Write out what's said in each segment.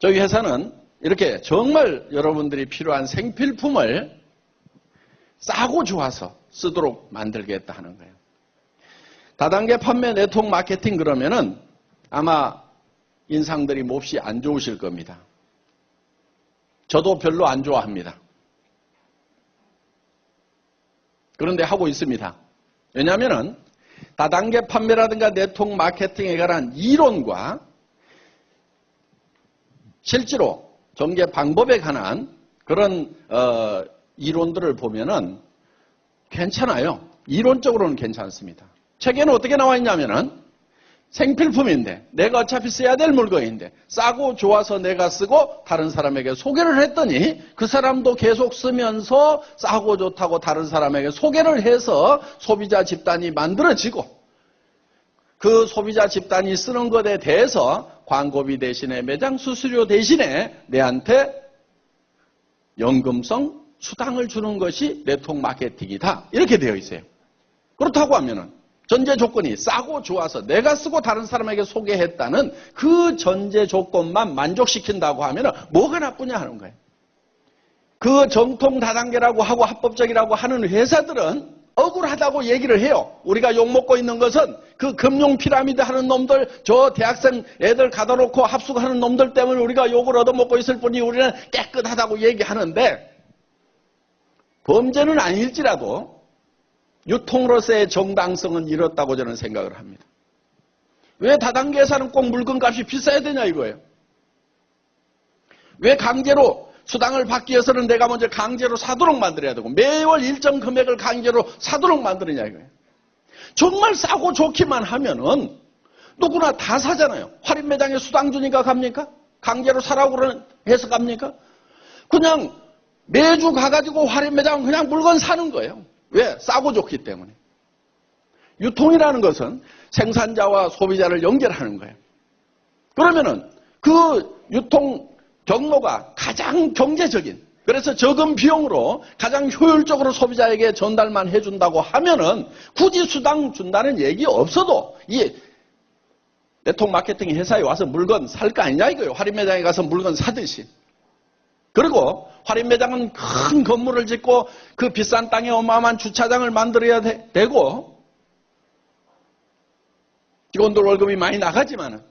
저희 회사는 이렇게 정말 여러분들이 필요한 생필품을 싸고 좋아서 쓰도록 만들겠다 하는 거예요. 다단계 판매 네트워크 마케팅 그러면은 아마 인상들이 몹시 안 좋으실 겁니다. 저도 별로 안 좋아합니다. 그런데 하고 있습니다. 왜냐하면은 다단계 판매라든가 네트워크 마케팅에 관한 이론과 실제로 전개 방법에 관한 그런 이론들을 보면은 괜찮아요. 이론적으로는 괜찮습니다. 책에는 어떻게 나와 있냐면은 생필품인데 내가 어차피 써야 될 물건인데 싸고 좋아서 내가 쓰고 다른 사람에게 소개를 했더니 그 사람도 계속 쓰면서 싸고 좋다고 다른 사람에게 소개를 해서 소비자 집단이 만들어지고 그 소비자 집단이 쓰는 것에 대해서 광고비 대신에 매장 수수료 대신에 내한테 연금성 수당을 주는 것이 네트워크 마케팅이다. 이렇게 되어 있어요. 그렇다고 하면은 전제 조건이 싸고 좋아서 내가 쓰고 다른 사람에게 소개했다는 그 전제 조건만 만족시킨다고 하면 뭐가 나쁘냐 하는 거예요. 그 정통 다단계라고 하고 합법적이라고 하는 회사들은 억울하다고 얘기를 해요. 우리가 욕먹고 있는 것은 그 금융 피라미드 하는 놈들, 저 대학생 애들 가다 놓고 합숙하는 놈들 때문에 우리가 욕을 얻어먹고 있을 뿐이 우리는 깨끗하다고 얘기하는데 범죄는 아닐지라도 유통으로서의 정당성은 잃었다고 저는 생각을 합니다. 왜 다단계에서는 꼭 물건값이 비싸야 되냐 이거예요. 왜 강제로 수당을 받기 위해서는 내가 먼저 강제로 사도록 만들어야 되고 매월 일정 금액을 강제로 사도록 만드느냐 이거예요. 정말 싸고 좋기만 하면은 누구나 다 사잖아요. 할인 매장에 수당 주니까 갑니까? 강제로 사라고 해서 갑니까? 그냥 매주 가가지고 할인 매장 그냥 물건 사는 거예요. 왜? 싸고 좋기 때문에. 유통이라는 것은 생산자와 소비자를 연결하는 거예요. 그러면은 그 유통 경로가 가장 경제적인, 그래서 적은 비용으로 가장 효율적으로 소비자에게 전달만 해준다고 하면은 굳이 수당 준다는 얘기 없어도 이 네트워크 마케팅 회사에 와서 물건 살 거 아니냐 이거예요. 할인 매장에 가서 물건 사듯이. 그리고 할인 매장은 큰 건물을 짓고 그 비싼 땅에 어마어마한 주차장을 만들어야 되고 직원들 월급이 많이 나가지만은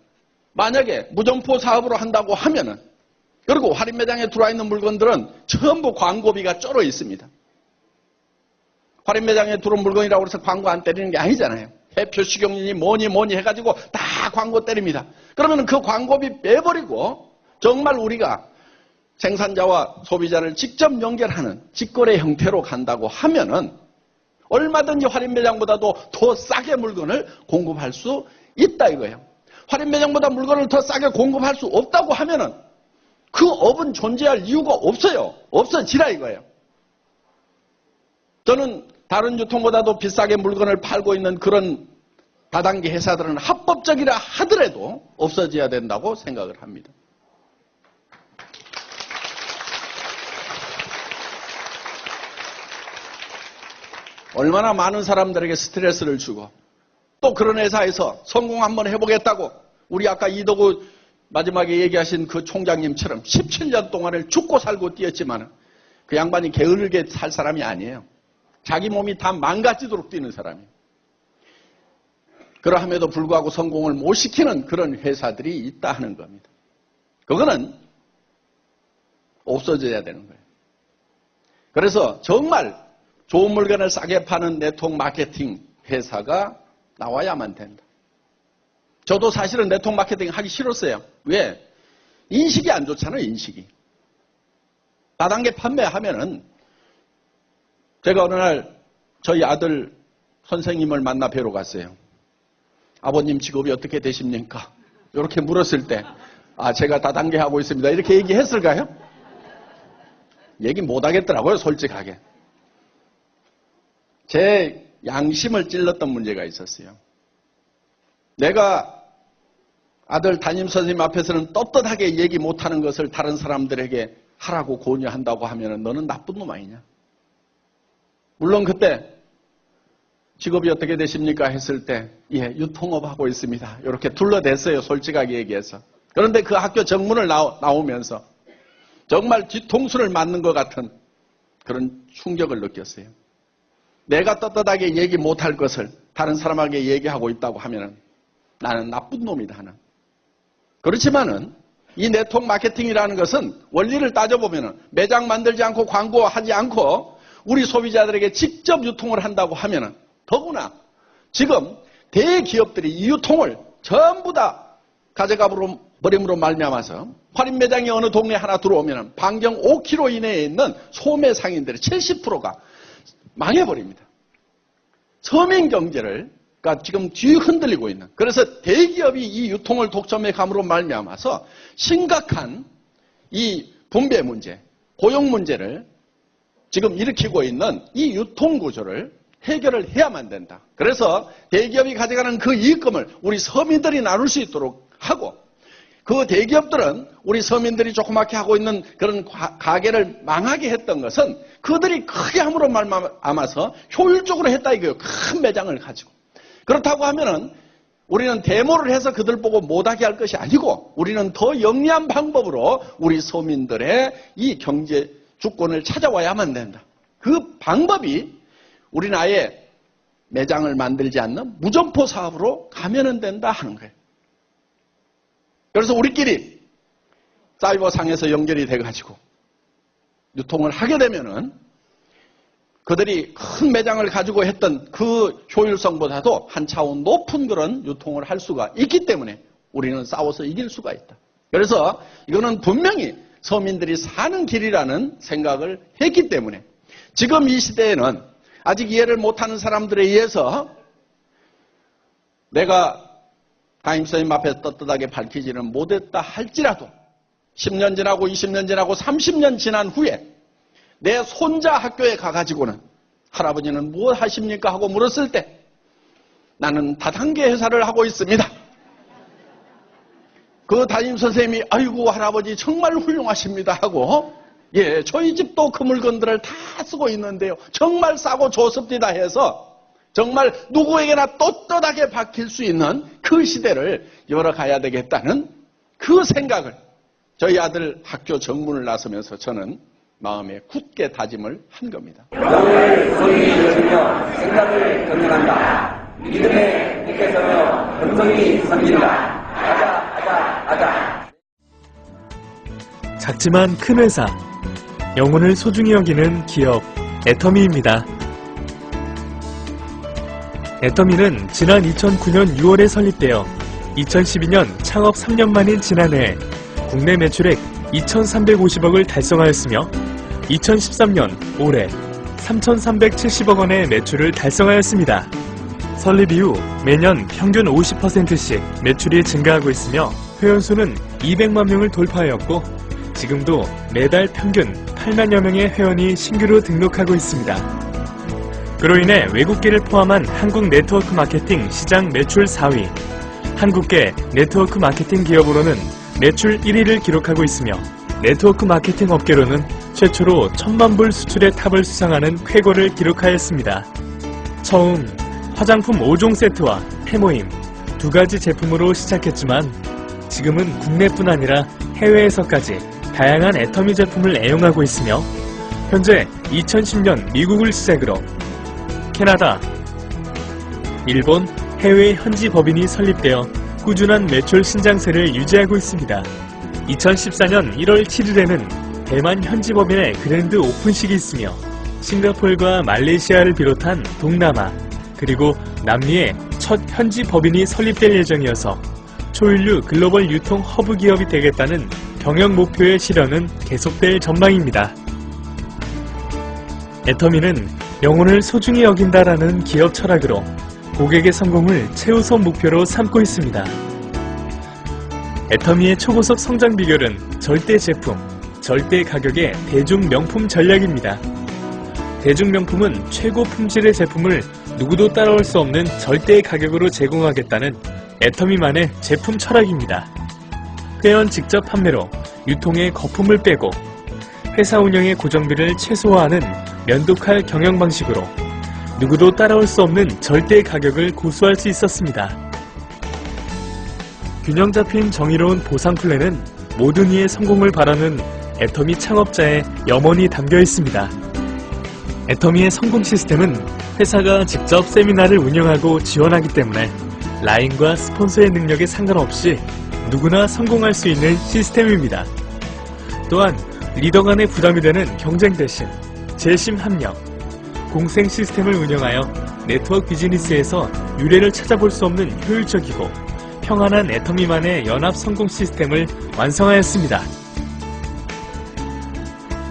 만약에 무점포 사업으로 한다고 하면은 그리고 할인 매장에 들어와 있는 물건들은 전부 광고비가 쩔어 있습니다. 할인 매장에 들어온 물건이라고 해서 광고 안 때리는 게 아니잖아요. 해표 식용유니 뭐니 해가지고 다 광고 때립니다. 그러면 그 광고비 빼버리고 정말 우리가 생산자와 소비자를 직접 연결하는 직거래 형태로 간다고 하면은 얼마든지 할인 매장보다도 더 싸게 물건을 공급할 수 있다 이거예요. 할인 매장보다 물건을 더 싸게 공급할 수 없다고 하면은 그 업은 존재할 이유가 없어요. 없어지라 이거예요. 저는 다른 유통보다도 비싸게 물건을 팔고 있는 그런 다단계 회사들은 합법적이라 하더라도 없어져야 된다고 생각을 합니다. 얼마나 많은 사람들에게 스트레스를 주고 또 그런 회사에서 성공 한번 해보겠다고 우리 아까 이덕우 마지막에 얘기하신 그 총장님처럼 17년 동안을 죽고 살고 뛰었지만 그 양반이 게으르게 살 사람이 아니에요. 자기 몸이 다 망가지도록 뛰는 사람이에요. 그러함에도 불구하고 성공을 못 시키는 그런 회사들이 있다 하는 겁니다. 그거는 없어져야 되는 거예요. 그래서 정말 좋은 물건을 싸게 파는 네트워크 마케팅 회사가 나와야만 된다. 저도 사실은 네트워크 마케팅 하기 싫었어요. 왜? 인식이 안 좋잖아요, 인식이. 다단계 판매하면은 제가 어느 날 저희 아들 선생님을 만나 뵈러 갔어요. 아버님 직업이 어떻게 되십니까? 이렇게 물었을 때 제가 다단계 하고 있습니다. 이렇게 얘기했을까요? 얘기 못 하겠더라고요, 솔직하게. 제 양심을 찔렀던 문제가 있었어요. 내가 아들 담임선생님 앞에서는 떳떳하게 얘기 못하는 것을 다른 사람들에게 하라고 권유한다고 하면 너는 나쁜 놈 아니냐? 물론 그때 직업이 어떻게 되십니까? 했을 때 유통업 하고 있습니다. 이렇게 둘러댔어요. 솔직하게 얘기해서. 그런데 그 학교 정문을 나오면서 정말 뒤통수를 맞는 것 같은 그런 충격을 느꼈어요. 내가 떳떳하게 얘기 못할 것을 다른 사람에게 얘기하고 있다고 하면 나는 나쁜 놈이다 하는. 그렇지만은 이 네트워크 마케팅이라는 것은 원리를 따져보면 매장 만들지 않고 광고하지 않고 우리 소비자들에게 직접 유통을 한다고 하면 더구나 지금 대기업들이 이 유통을 전부 다 가져가 버림으로 말미암아서 할인 매장이 어느 동네 하나 들어오면 반경 5km 이내에 있는 소매 상인들의 70%가 망해버립니다. 서민 경제를 지금 뒤 흔들리고 있는. 그래서 대기업이 이 유통을 독점해 감으로 말미암아서 심각한 이 분배 문제, 고용 문제를 지금 일으키고 있는 이 유통 구조를 해결을 해야만 된다. 그래서 대기업이 가져가는 그 이익금을 우리 서민들이 나눌 수 있도록 하고 그 대기업들은 우리 서민들이 조그맣게 하고 있는 그런 가게를 망하게 했던 것은 그들이 크게 함으로 말미암아서 효율적으로 했다 이거예요. 큰 매장을 가지고. 그렇다고 하면은 우리는 데모를 해서 그들 보고 못하게 할 것이 아니고 우리는 더 영리한 방법으로 우리 서민들의 이 경제 주권을 찾아와야만 된다. 그 방법이 우리는 아예 매장을 만들지 않는 무점포 사업으로 가면은 된다 하는 거예요. 그래서 우리끼리 사이버상에서 연결이 돼가지고 유통을 하게 되면은 그들이 큰 매장을 가지고 했던 그 효율성보다도 한 차원 높은 그런 유통을 할 수가 있기 때문에 우리는 싸워서 이길 수가 있다. 그래서 이거는 분명히 서민들이 사는 길이라는 생각을 했기 때문에 지금 이 시대에는 아직 이해를 못하는 사람들에 의해서 내가 담임선생님 앞에 떳떳하게 밝히지는 못했다 할지라도 10년 지나고 20년 지나고 30년 지난 후에 내 손자 학교에 가가지고는 할아버지는 무엇 하십니까? 하고 물었을 때 나는 다단계 회사를 하고 있습니다. 그 담임선생님이 아이고 할아버지 정말 훌륭하십니다 하고 예, 저희 집도 그 물건들을 다 쓰고 있는데요. 정말 싸고 좋습니다 해서 정말 누구에게나 떳떳하게 밝힐 수 있는 그 시대를 열어가야 되겠다는 그 생각을 저희 아들 학교 정문을 나서면서 저는 마음에 굳게 다짐을 한 겁니다. 영혼을 소중히 여기며 생각을 견뎌간다. 믿음에 굳게서며 긍정이 섬긴다. 아자. 작지만 큰 회사, 영혼을 소중히 여기는 기업 애터미입니다. 애터미는 지난 2009년 6월에 설립되어 2012년 창업 3년 만인 지난해 국내 매출액 2,350억을 달성하였으며 2013년 올해 3,370억 원의 매출을 달성하였습니다. 설립 이후 매년 평균 50%씩 매출이 증가하고 있으며 회원수는 200만 명을 돌파하였고 지금도 매달 평균 8만여 명의 회원이 신규로 등록하고 있습니다. 그로 인해 외국계를 포함한 한국 네트워크 마케팅 시장 매출 4위, 한국계 네트워크 마케팅 기업으로는 매출 1위를 기록하고 있으며 네트워크 마케팅 업계로는 최초로 1,000만 불 수출의 탑을 수상하는 쾌거를 기록하였습니다. 처음 화장품 5종 세트와 태모임 2가지 제품으로 시작했지만 지금은 국내뿐 아니라 해외에서까지 다양한 애터미 제품을 애용하고 있으며 현재 2010년 미국을 시작으로 캐나다, 일본, 해외 현지 법인이 설립되어 꾸준한 매출 신장세를 유지하고 있습니다. 2014년 1월 7일에는 대만 현지 법인의 그랜드 오픈식이 있으며 싱가포르와 말레이시아를 비롯한 동남아 그리고 남미의 첫 현지 법인이 설립될 예정이어서 초일류 글로벌 유통 허브 기업이 되겠다는 경영 목표의 실현은 계속될 전망입니다. 애터미는 영혼을 소중히 여긴다라는 기업 철학으로 고객의 성공을 최우선 목표로 삼고 있습니다. 애터미의 초고속 성장 비결은 절대 제품, 절대 가격의 대중 명품 전략입니다. 대중 명품은 최고 품질의 제품을 누구도 따라올 수 없는 절대의 가격으로 제공하겠다는 애터미만의 제품 철학입니다. 회원 직접 판매로 유통의 거품을 빼고 회사 운영의 고정비를 최소화하는 면독할 경영 방식으로 누구도 따라올 수 없는 절대 가격을 고수할 수 있었습니다. 균형 잡힌 정의로운 보상 플랜은 모든 이의 성공을 바라는 애터미 창업자의 염원이 담겨 있습니다. 애터미의 성공 시스템은 회사가 직접 세미나를 운영하고 지원하기 때문에 라인과 스폰서의 능력에 상관없이 누구나 성공할 수 있는 시스템입니다. 또한 리더 간의 부담이 되는 경쟁 대신 재심 합력, 공생 시스템을 운영하여 네트워크 비즈니스에서 유례를 찾아볼 수 없는 효율적이고 평안한 애터미만의 연합 성공 시스템을 완성하였습니다.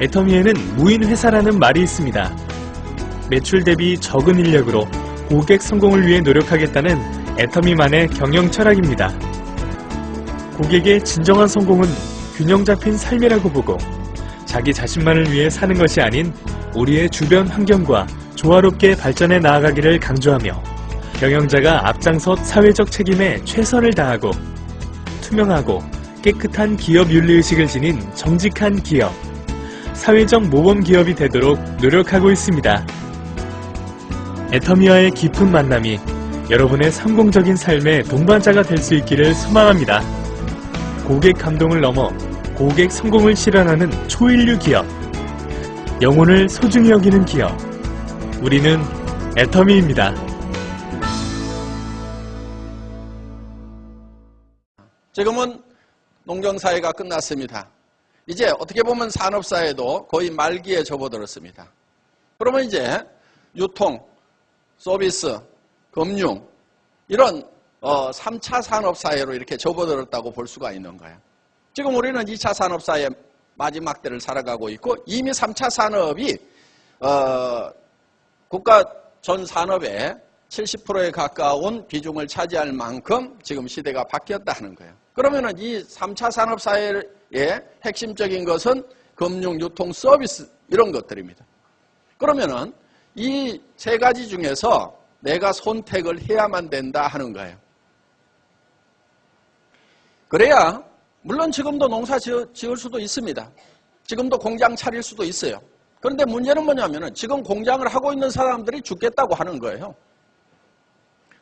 애터미에는 무인 회사라는 말이 있습니다. 매출 대비 적은 인력으로 고객 성공을 위해 노력하겠다는 애터미만의 경영 철학입니다. 고객의 진정한 성공은 균형 잡힌 삶이라고 보고 자기 자신만을 위해 사는 것이 아닌 우리의 주변 환경과 조화롭게 발전해 나아가기를 강조하며 경영자가 앞장서 사회적 책임에 최선을 다하고 투명하고 깨끗한 기업 윤리의식을 지닌 정직한 기업, 사회적 모범 기업이 되도록 노력하고 있습니다. 애터미와의 깊은 만남이 여러분의 성공적인 삶의 동반자가 될 수 있기를 소망합니다. 고객 감동을 넘어 고객 성공을 실현하는 초일류 기업, 영혼을 소중히 여기는 기업, 우리는 애터미입니다. 지금은 농경사회가 끝났습니다. 이제 어떻게 보면 산업사회도 거의 말기에 접어들었습니다. 그러면 이제 유통, 서비스, 금융 이런 3차 산업사회로 이렇게 접어들었다고 볼 수가 있는 거예요. 지금 우리는 2차 산업사회의 마지막 때를 살아가고 있고 이미 3차 산업이 국가 전 산업의 70%에 가까운 비중을 차지할 만큼 지금 시대가 바뀌었다 하는 거예요. 그러면은 이 3차 산업사회의 핵심적인 것은 금융, 유통, 서비스 이런 것들입니다. 그러면은 이 세 가지 중에서 내가 선택을 해야만 된다 하는 거예요. 그래야 물론 지금도 농사 지을 수도 있습니다. 지금도 공장 차릴 수도 있어요. 그런데 문제는 뭐냐면은 지금 공장을 하고 있는 사람들이 죽겠다고 하는 거예요.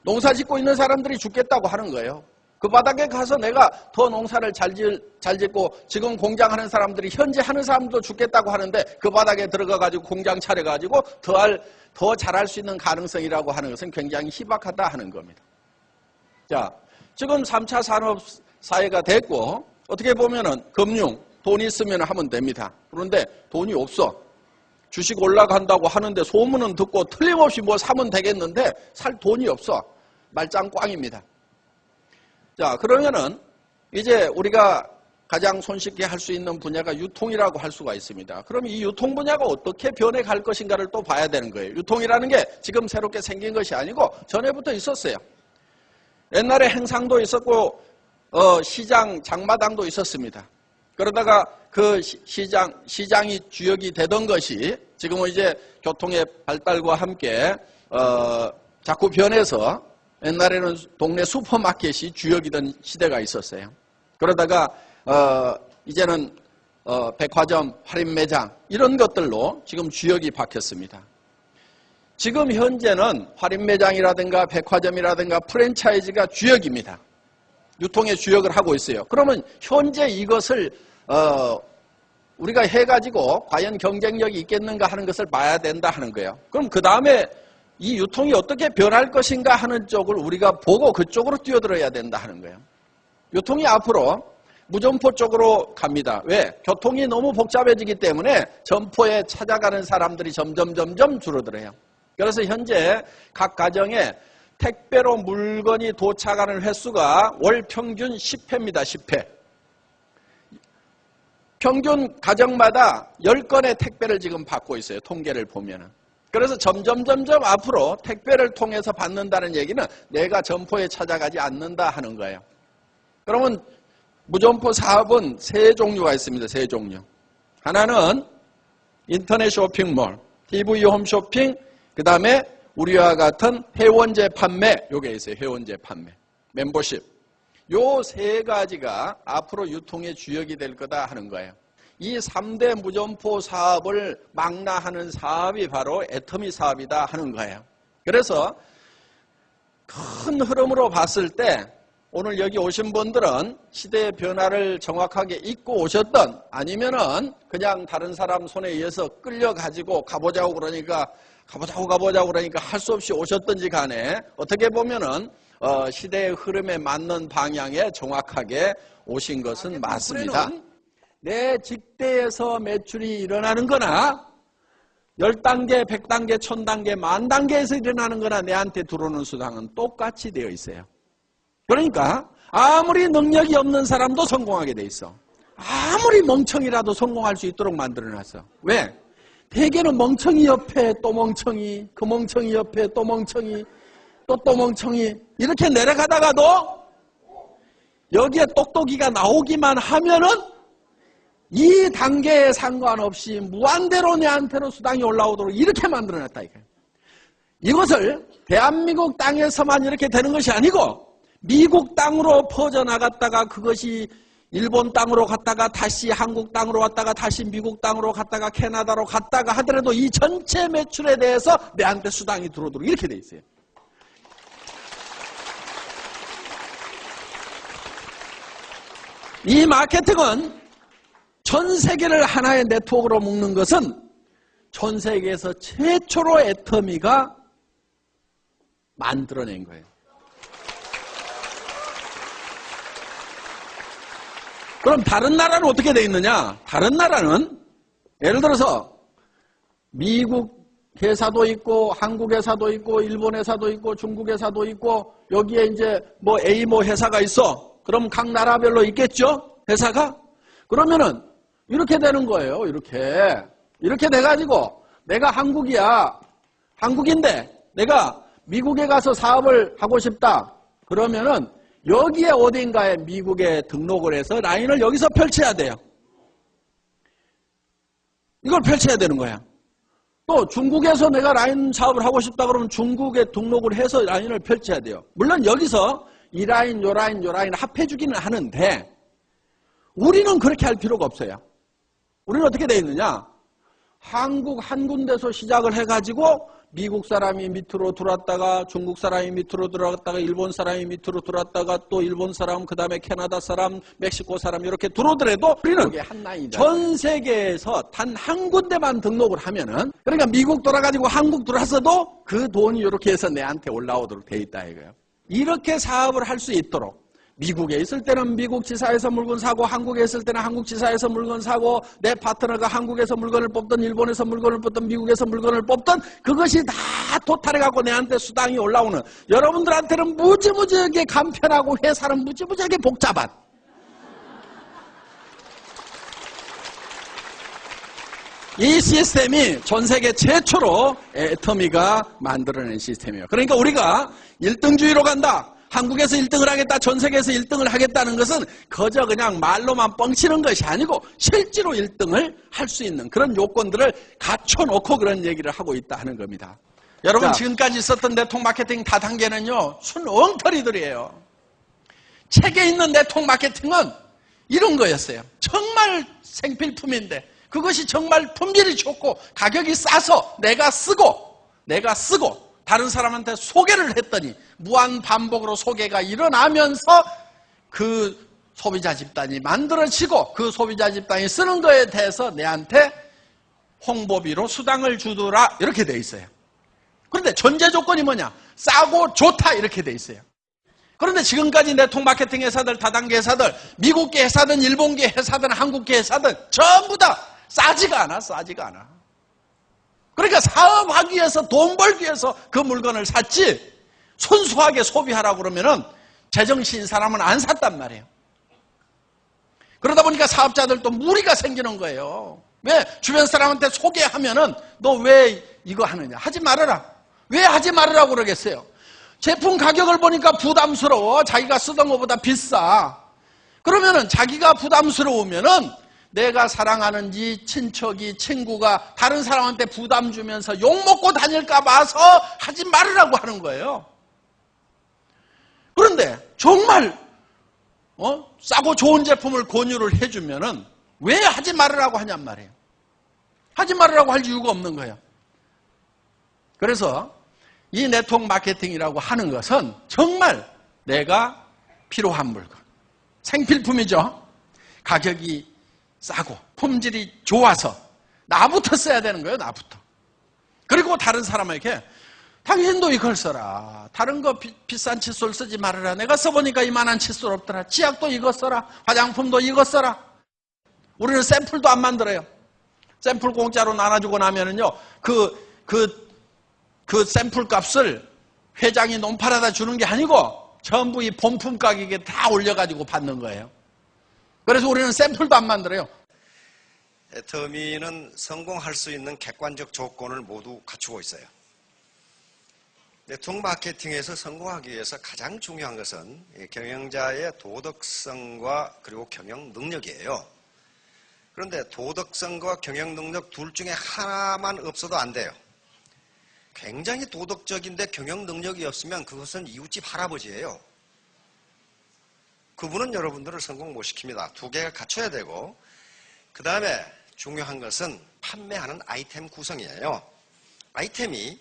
농사 짓고 있는 사람들이 죽겠다고 하는 거예요. 그 바닥에 가서 내가 더 농사를 잘 짓고 지금 공장하는 사람들이 현재 하는 사람도 죽겠다고 하는데 그 바닥에 들어가가지고 공장 차려가지고 더 잘할 수 있는 가능성이라고 하는 것은 굉장히 희박하다 하는 겁니다. 자, 지금 3차 산업 사회가 됐고 어떻게 보면은 금융, 돈이 있으면 하면 됩니다. 그런데 돈이 없어. 주식 올라간다고 하는데 소문은 듣고 틀림없이 뭐 사면 되겠는데 살 돈이 없어. 말짱 꽝입니다. 자, 그러면은 이제 우리가 가장 손쉽게 할 수 있는 분야가 유통이라고 할 수가 있습니다. 그럼 이 유통 분야가 어떻게 변해갈 것인가를 또 봐야 되는 거예요. 유통이라는 게 지금 새롭게 생긴 것이 아니고 전에부터 있었어요. 옛날에 행상도 있었고 시장, 장마당도 있었습니다. 그러다가 그 시장이 주역이 되던 것이 지금은 이제 교통의 발달과 함께 자꾸 변해서 옛날에는 동네 슈퍼마켓이 주역이던 시대가 있었어요. 그러다가 이제는 백화점, 할인매장 이런 것들로 지금 주역이 바뀌었습니다. 지금 현재는 할인매장이라든가 백화점이라든가 프랜차이즈가 주역입니다. 유통의 주역을 하고 있어요. 그러면 현재 이것을 우리가 해가지고 과연 경쟁력이 있겠는가 하는 것을 봐야 된다 하는 거예요. 그럼 그 다음에 이 유통이 어떻게 변할 것인가 하는 쪽을 우리가 보고 그쪽으로 뛰어들어야 된다 하는 거예요. 유통이 앞으로 무점포 쪽으로 갑니다. 왜? 교통이 너무 복잡해지기 때문에 점포에 찾아가는 사람들이 점점 줄어들어요. 그래서 현재 각 가정에 택배로 물건이 도착하는 횟수가 월 평균 10회입니다. 10회. 평균 가정마다 10건의 택배를 지금 받고 있어요. 통계를 보면은. 그래서 점점 앞으로 택배를 통해서 받는다는 얘기는 내가 점포에 찾아가지 않는다 하는 거예요. 그러면 무점포 사업은 세 종류가 있습니다. 세 종류. 하나는 인터넷 쇼핑몰, TV 홈쇼핑, 그 다음에 우리와 같은 회원제 판매, 요게 있어요. 회원제 판매, 멤버십. 요 세 가지가 앞으로 유통의 주역이 될 거다 하는 거예요. 이 3대 무점포 사업을 망라하는 사업이 바로 애터미 사업이다 하는 거예요. 그래서 큰 흐름으로 봤을 때 오늘 여기 오신 분들은 시대의 변화를 정확하게 잊고 오셨던 아니면은 그냥 다른 사람 손에 의해서 끌려가지고 가보자고 그러니까 할 수 없이 오셨던지 간에 어떻게 보면은 시대의 흐름에 맞는 방향에 정확하게 오신 것은 맞습니다. 내 직대에서 매출이 일어나는 거나 10단계, 100단계, 1000단계, 10,000단계에서 일어나는 거나 내한테 들어오는 수당은 똑같이 되어 있어요. 그러니까 아무리 능력이 없는 사람도 성공하게 돼 있어. 아무리 멍청이라도 성공할 수 있도록 만들어놨어. 왜? 대개는 멍청이 옆에 또 멍청이, 그 멍청이 옆에 또 멍청이, 또 멍청이 이렇게 내려가다가도 여기에 똑똑이가 나오기만 하면은 이 단계에 상관없이 무한대로 내한테로 수당이 올라오도록 이렇게 만들어놨다 이거예요. 이것을 대한민국 땅에서만 이렇게 되는 것이 아니고 미국 땅으로 퍼져나갔다가 그것이 일본 땅으로 갔다가 다시 한국 땅으로 왔다가 다시 미국 땅으로 갔다가 캐나다로 갔다가 하더라도 이 전체 매출에 대해서 내한테 수당이 들어오도록 이렇게 돼 있어요. 이 마케팅은 전 세계를 하나의 네트워크로 묶는 것은 전 세계에서 최초로 애터미가 만들어낸 거예요. 그럼 다른 나라는 어떻게 돼 있느냐? 다른 나라는 예를 들어서 미국 회사도 있고 한국 회사도 있고 일본 회사도 있고 중국 회사도 있고 여기에 이제 뭐 A 뭐 회사가 있어. 그럼 각 나라별로 있겠죠? 회사가? 그러면은 이렇게 되는 거예요. 이렇게 돼가지고 내가 한국이야. 한국인데 내가 미국에 가서 사업을 하고 싶다. 그러면은 여기에 어딘가에 미국에 등록을 해서 라인을 여기서 펼쳐야 돼요. 이걸 펼쳐야 되는 거야. 또 중국에서 내가 라인 사업을 하고 싶다 그러면 중국에 등록을 해서 라인을 펼쳐야 돼요. 물론 여기서 이 라인, 요 라인, 요 라인 합해주기는 하는데 우리는 그렇게 할 필요가 없어요. 우리는 어떻게 돼 있느냐? 한국 한 군데서 시작을 해가지고 미국 사람이 밑으로 들어왔다가 중국 사람이 밑으로 들어갔다가 일본 사람이 밑으로 들어왔다가 또 일본 사람 그 다음에 캐나다 사람 멕시코 사람 이렇게 들어오더라도 우리는 전 세계에서 단 한 군데만 등록을 하면은 그러니까 미국 돌아가지고 한국 들어왔어도 그 돈이 이렇게 해서 내한테 올라오도록 돼 있다 이거예요. 이렇게 사업을 할 수 있도록 미국에 있을 때는 미국 지사에서 물건 사고 한국에 있을 때는 한국 지사에서 물건 사고 내 파트너가 한국에서 물건을 뽑든 일본에서 물건을 뽑든 미국에서 물건을 뽑든 그것이 다 토탈해갖고 내한테 수당이 올라오는 여러분들한테는 무지무지하게 간편하고 회사는 무지무지하게 복잡한 이 시스템이 전 세계 최초로 애터미가 만들어낸 시스템이에요. 그러니까 우리가 1등주의로 간다. 한국에서 1등을 하겠다, 전 세계에서 1등을 하겠다는 것은 그저 그냥 말로만 뻥치는 것이 아니고 실제로 1등을 할 수 있는 그런 요건들을 갖춰놓고 그런 얘기를 하고 있다 하는 겁니다. 여러분 지금까지 있었던 네트워크 마케팅 다단계는요 순 엉터리들이에요. 책에 있는 네트워크 마케팅은 이런 거였어요. 정말 생필품인데 그것이 정말 품질이 좋고 가격이 싸서 내가 쓰고 다른 사람한테 소개를 했더니 무한 반복으로 소개가 일어나면서 그 소비자 집단이 만들어지고 그 소비자 집단이 쓰는 거에 대해서 내한테 홍보비로 수당을 주더라 이렇게 돼 있어요. 그런데 전제 조건이 뭐냐? 싸고 좋다 이렇게 돼 있어요. 그런데 지금까지 네트워크 마케팅 회사들, 다단계 회사들, 미국계 회사든 일본계 회사든 한국계 회사든 전부 다 싸지가 않아. 그러니까 사업하기 위해서 돈 벌기 위해서 그 물건을 샀지 순수하게 소비하라고 그러면은 제정신 사람은 안 샀단 말이에요. 그러다 보니까 사업자들도 무리가 생기는 거예요. 왜? 주변 사람한테 소개하면은 너 왜 이거 하느냐? 하지 말아라. 왜 하지 말으라고 그러겠어요? 제품 가격을 보니까 부담스러워. 자기가 쓰던 것보다 비싸. 그러면은 자기가 부담스러우면은 내가 사랑하는지 친척이 친구가 다른 사람한테 부담 주면서 욕먹고 다닐까 봐서 하지 말으라고 하는 거예요. 그런데 정말 싸고 좋은 제품을 권유를 해주면은 왜 하지 말으라고 하냔 말이에요. 하지 말으라고 할 이유가 없는 거예요. 그래서 이 네트워크 마케팅이라고 하는 것은 정말 내가 필요한 물건. 생필품이죠. 가격이 싸고 품질이 좋아서 나부터 써야 되는 거예요. 나부터. 그리고 다른 사람에게 당신도 이걸 써라. 다른 거 비싼 칫솔 쓰지 말아라. 내가 써보니까 이만한 칫솔 없더라. 치약도 이거 써라. 화장품도 이거 써라. 우리는 샘플도 안 만들어요. 샘플 공짜로 나눠주고 나면은요, 그 샘플 값을 회장이 논팔아다 주는 게 아니고 전부 이 본품 가격에 다 올려가지고 받는 거예요. 그래서 우리는 샘플도 안 만들어요. 애터미는 성공할 수 있는 객관적 조건을 모두 갖추고 있어요. 네트워크 마케팅에서 성공하기 위해서 가장 중요한 것은 경영자의 도덕성과 그리고 경영 능력이에요. 그런데 도덕성과 경영 능력 둘 중에 하나만 없어도 안 돼요. 굉장히 도덕적인데 경영 능력이 없으면 그것은 이웃집 할아버지예요. 그분은 여러분들을 성공 못 시킵니다. 두 개가 갖춰야 되고, 그 다음에 중요한 것은 판매하는 아이템 구성이에요. 아이템이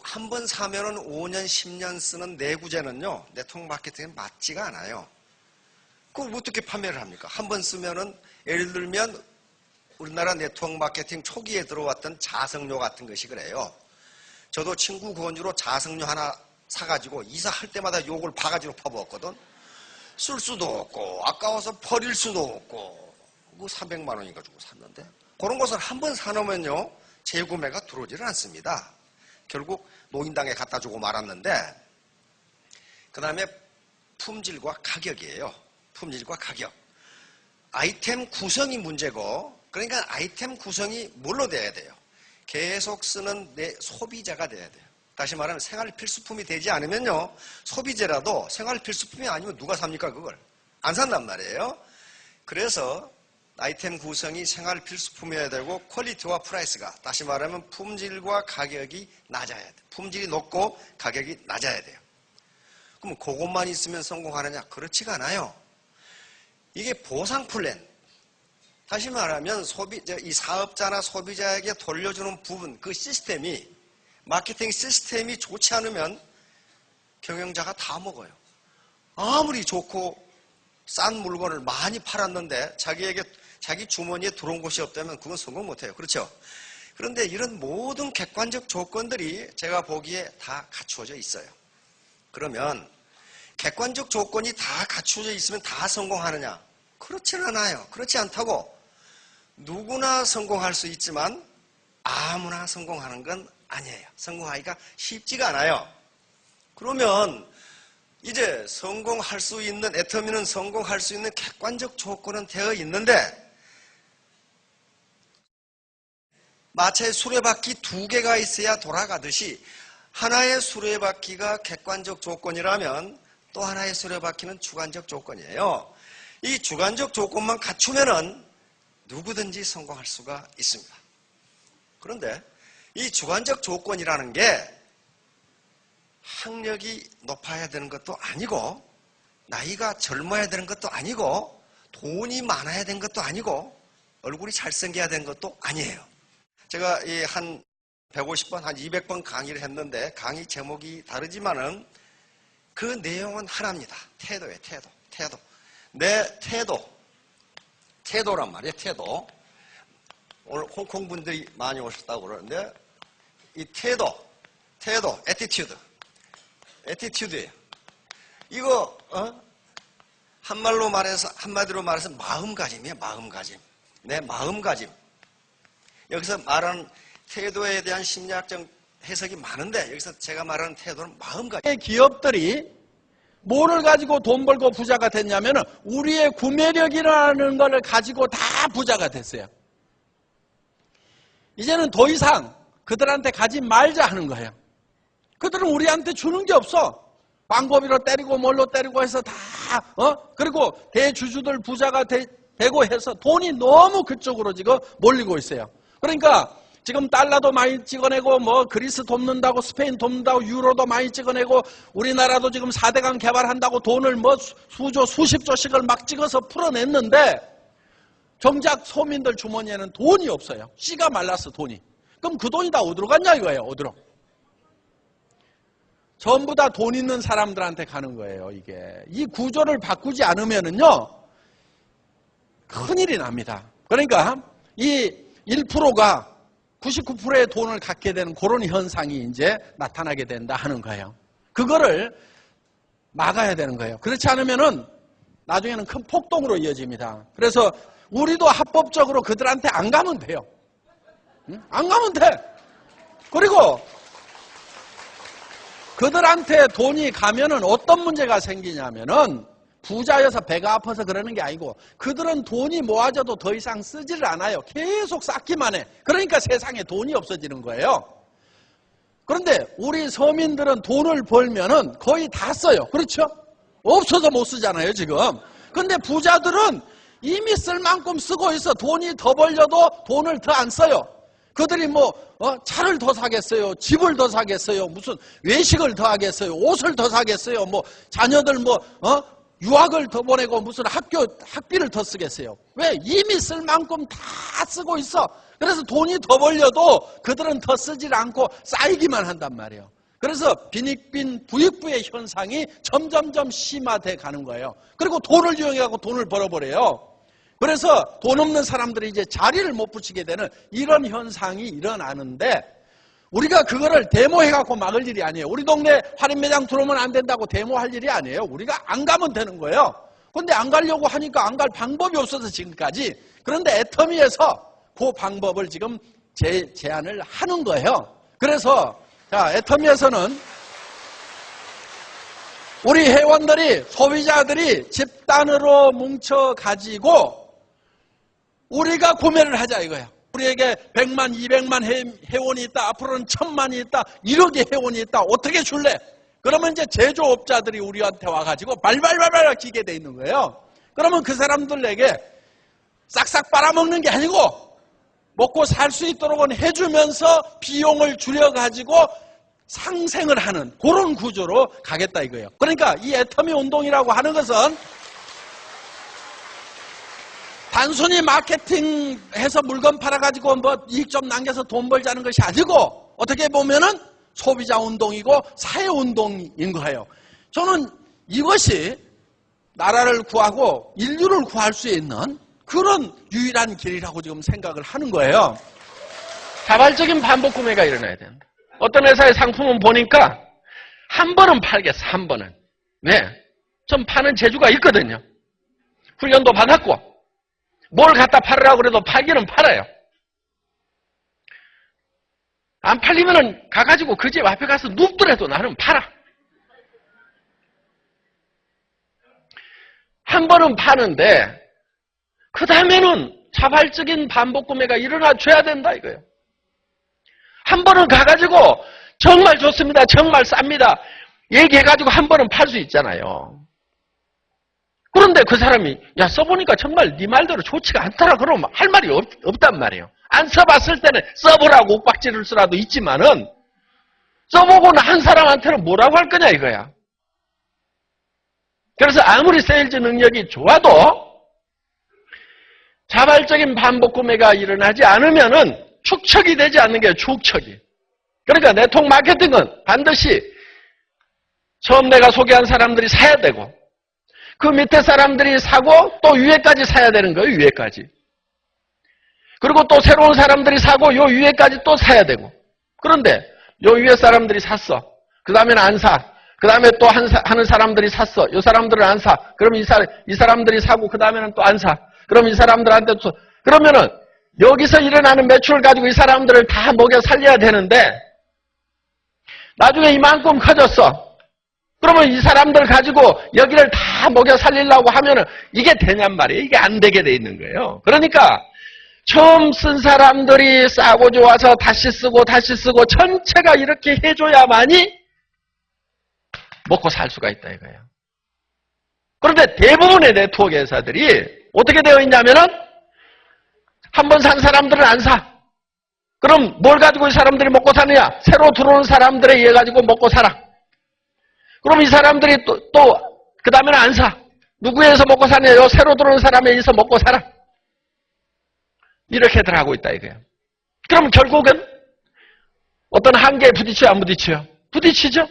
한 번 사면은 5년, 10년 쓰는 내구재는요, 네트워크 마케팅에 맞지가 않아요. 그걸 어떻게 판매를 합니까? 한 번 쓰면은, 예를 들면, 우리나라 네트워크 마케팅 초기에 들어왔던 자석료 같은 것이 그래요. 저도 친구 권유로 자석료 하나 사가지고 이사할 때마다 요걸 바가지로 퍼부었거든. 쓸 수도 없고, 아까워서 버릴 수도 없고, 뭐 300만 원인가 주고 샀는데, 그런 것을 한 번 사놓으면요, 재구매가 들어오지를 않습니다. 결국 노인당에 갖다 주고 말았는데, 그 다음에 품질과 가격이에요. 품질과 가격. 아이템 구성이 문제고, 그러니까 아이템 구성이 뭘로 돼야 돼요? 계속 쓰는 내 소비자가 돼야 돼요. 다시 말하면 생활 필수품이 되지 않으면요, 소비재라도 생활 필수품이 아니면 누가 삽니까? 그걸 안 산단 말이에요. 그래서 아이템 구성이 생활 필수품이어야 되고, 퀄리티와 프라이스가, 다시 말하면 품질과 가격이 낮아야 돼요. 품질이 높고 가격이 낮아야 돼요. 그럼 그것만 있으면 성공하느냐? 그렇지가 않아요. 이게 보상 플랜, 다시 말하면 이 사업자나 소비자에게 돌려주는 부분, 그 시스템이, 마케팅 시스템이 좋지 않으면 경영자가 다 먹어요. 아무리 좋고 싼 물건을 많이 팔았는데 자기 주머니에 들어온 것이 없다면 그건 성공 못해요. 그렇죠? 그런데 이런 모든 객관적 조건들이 제가 보기에 다 갖추어져 있어요. 그러면 객관적 조건이 다 갖추어져 있으면 다 성공하느냐? 그렇지는 않아요. 그렇지 않다고 누구나 성공할 수 있지만 아무나 성공하는 건 아니에요. 성공하기가 쉽지가 않아요. 그러면 이제 성공할 수 있는, 애터미는 성공할 수 있는 객관적 조건은 되어 있는데, 마차에 수레바퀴 두 개가 있어야 돌아가듯이 하나의 수레바퀴가 객관적 조건이라면 또 하나의 수레바퀴는 주관적 조건이에요. 이 주관적 조건만 갖추면은 누구든지 성공할 수가 있습니다. 그런데 이 주관적 조건이라는 게 학력이 높아야 되는 것도 아니고, 나이가 젊어야 되는 것도 아니고, 돈이 많아야 되는 것도 아니고, 얼굴이 잘생겨야 되는 것도 아니에요. 제가 한 150번, 한 200번 강의를 했는데, 강의 제목이 다르지만은 그 내용은 하나입니다. 태도예요, 태도. 내 태도란 말이에요, 태도. 오늘 홍콩 분들이 많이 오셨다고 그러는데, 이 태도, 애티튜드예요. 이거 한마디로 말해서 마음가짐이에요. 마음가짐. 내 마음가짐. 여기서 말하는 태도에 대한 심리학적 해석이 많은데, 여기서 제가 말하는 태도는 마음가짐. 기업들이 뭐를 가지고 돈 벌고 부자가 됐냐면은 우리의 구매력이라는 걸 가지고 다 부자가 됐어요. 이제는 더 이상 그들한테 가지 말자 하는 거예요. 그들은 우리한테 주는 게 없어. 광고비로 때리고 뭘로 때리고 해서 다 그리고 대주주들 부자가 되고 해서 돈이 너무 그쪽으로 지금 몰리고 있어요. 그러니까 지금 달러도 많이 찍어내고 뭐 그리스 돕는다고 스페인 돕는다고 유로도 많이 찍어내고 우리나라도 지금 4대강 개발한다고 돈을 뭐 수조 수십조씩을 막 찍어서 풀어냈는데 정작 서민들 주머니에는 돈이 없어요. 씨가 말랐어, 돈이. 그럼 그 돈이 다 어디로 갔냐 이거예요. 어디로. 전부 다 돈 있는 사람들한테 가는 거예요, 이게. 이 구조를 바꾸지 않으면은요, 큰일이 납니다. 그러니까 이 1%가 99%의 돈을 갖게 되는 그런 현상이 이제 나타나게 된다 하는 거예요. 그거를 막아야 되는 거예요. 그렇지 않으면은 나중에는 큰 폭동으로 이어집니다. 그래서 우리도 합법적으로 그들한테 안 가면 돼요. 응? 안 가면 돼. 그리고 그들한테 돈이 가면은 어떤 문제가 생기냐면은 부자여서 배가 아파서 그러는 게 아니고 그들은 돈이 모아져도 더 이상 쓰지를 않아요. 계속 쌓기만 해. 그러니까 세상에 돈이 없어지는 거예요. 그런데 우리 서민들은 돈을 벌면은 거의 다 써요. 그렇죠? 없어서 못 쓰잖아요, 지금. 근데 부자들은 이미 쓸 만큼 쓰고 있어. 돈이 더 벌려도 돈을 더 안 써요. 그들이 차를 더 사겠어요? 집을 더 사겠어요? 무슨 외식을 더 하겠어요? 옷을 더 사겠어요? 자녀들 유학을 더 보내고 무슨 학비를 더 쓰겠어요? 왜? 이미 쓸 만큼 다 쓰고 있어. 그래서 돈이 더 벌려도 그들은 더 쓰질 않고 쌓이기만 한단 말이에요. 그래서 빈익빈 부익부의 현상이 점점점 심화돼 가는 거예요. 그리고 돈을 이용해갖고 돈을 벌어버려요. 그래서 돈 없는 사람들이 이제 자리를 못 붙이게 되는 이런 현상이 일어나는데 우리가 그거를 데모해갖고 막을 일이 아니에요. 우리 동네 할인매장 들어오면 안 된다고 데모할 일이 아니에요. 우리가 안 가면 되는 거예요. 그런데 안 가려고 하니까 안 갈 방법이 없어서 지금까지. 그런데 애터미에서 그 방법을 지금 제안을 하는 거예요. 그래서 애터미에서는 우리 회원들이, 소비자들이 집단으로 뭉쳐가지고 우리가 구매를 하자 이거예요. 우리에게 100만, 200만 회원이 있다. 앞으로는 1000만이 있다. 1억의 회원이 있다. 어떻게 줄래? 그러면 이제 제조업자들이 우리한테 와가지고 발발발발 기게 돼 있는 거예요. 그러면 그 사람들에게 싹싹 빨아먹는 게 아니고 먹고 살 수 있도록 해주면서 비용을 줄여가지고 상생을 하는 그런 구조로 가겠다 이거예요. 그러니까 이 애터미 운동이라고 하는 것은 단순히 마케팅해서 물건 팔아가지고 이익 좀 남겨서 돈 벌자는 것이 아니고 어떻게 보면은 소비자 운동이고 사회 운동인 거예요. 저는 이것이 나라를 구하고 인류를 구할 수 있는 그런 유일한 길이라고 지금 생각을 하는 거예요. 자발적인 반복 구매가 일어나야 된다. 어떤 회사의 상품은 보니까 한 번은 팔겠어, 한 번은. 네. 좀 파는 재주가 있거든요. 훈련도 받았고, 뭘 갖다 팔으라고 그래도 팔기는 팔아요. 안 팔리면은 가가지고 그 집 앞에 가서 눕더라도 나는 팔아. 한 번은 파는데, 그 다음에는 자발적인 반복 구매가 일어나줘야 된다 이거예요. 한 번은 가가지고 정말 좋습니다. 정말 쌉니다. 얘기해가지고 한 번은 팔 수 있잖아요. 그런데 그 사람이 써보니까 정말 네 말대로 좋지가 않더라 그러면 할 말이 없단 말이에요. 안 써봤을 때는 써보라고 옥박지를 쓰라도 있지만은 써보고 난 사람한테는 뭐라고 할 거냐 이거야. 그래서 아무리 세일즈 능력이 좋아도 자발적인 반복 구매가 일어나지 않으면은 축척이 되지 않는 게 축척이. 그러니까 네트워크 마케팅은 반드시 처음 내가 소개한 사람들이 사야 되고 그 밑에 사람들이 사고 또 위에까지 사야 되는 거예요. 위에까지. 그리고 또 새로운 사람들이 사고 요 위에까지 또 사야 되고. 그런데 요 위에 사람들이 샀어. 그 다음에는 안 사. 그 다음에 또 하는 사람들이 샀어. 요 사람들은 안 사. 그럼 이 사람들이 사고 그 다음에는 또 안 사. 그럼 이 사람들한테 또 그러면은 여기서 일어나는 매출을 가지고 이 사람들을 다 먹여 살려야 되는데 나중에 이만큼 커졌어. 그러면 이 사람들 가지고 여기를 다 먹여 살리려고 하면은 이게 되냔 말이에요. 이게 안 되게 돼 있는 거예요. 그러니까 처음 쓴 사람들이 싸고 좋아서 다시 쓰고 전체가 이렇게 해줘야만이 먹고 살 수가 있다 이거예요. 그런데 대부분의 네트워크 회사들이 어떻게 되어 있냐면은 한 번 산 사람들은 안 사. 그럼 뭘 가지고 이 사람들이 먹고 사느냐? 새로 들어오는 사람들에 의해 가지고 먹고 살아. 그럼 이 사람들이 또 그 다음에는 안 사. 누구에 의해서 먹고 사느냐? 요 새로 들어오는 사람에 의해서 먹고 살아. 이렇게들 하고 있다 이거예요. 그럼 결국은 어떤 한계에 부딪혀요? 안 부딪혀요? 부딪히죠?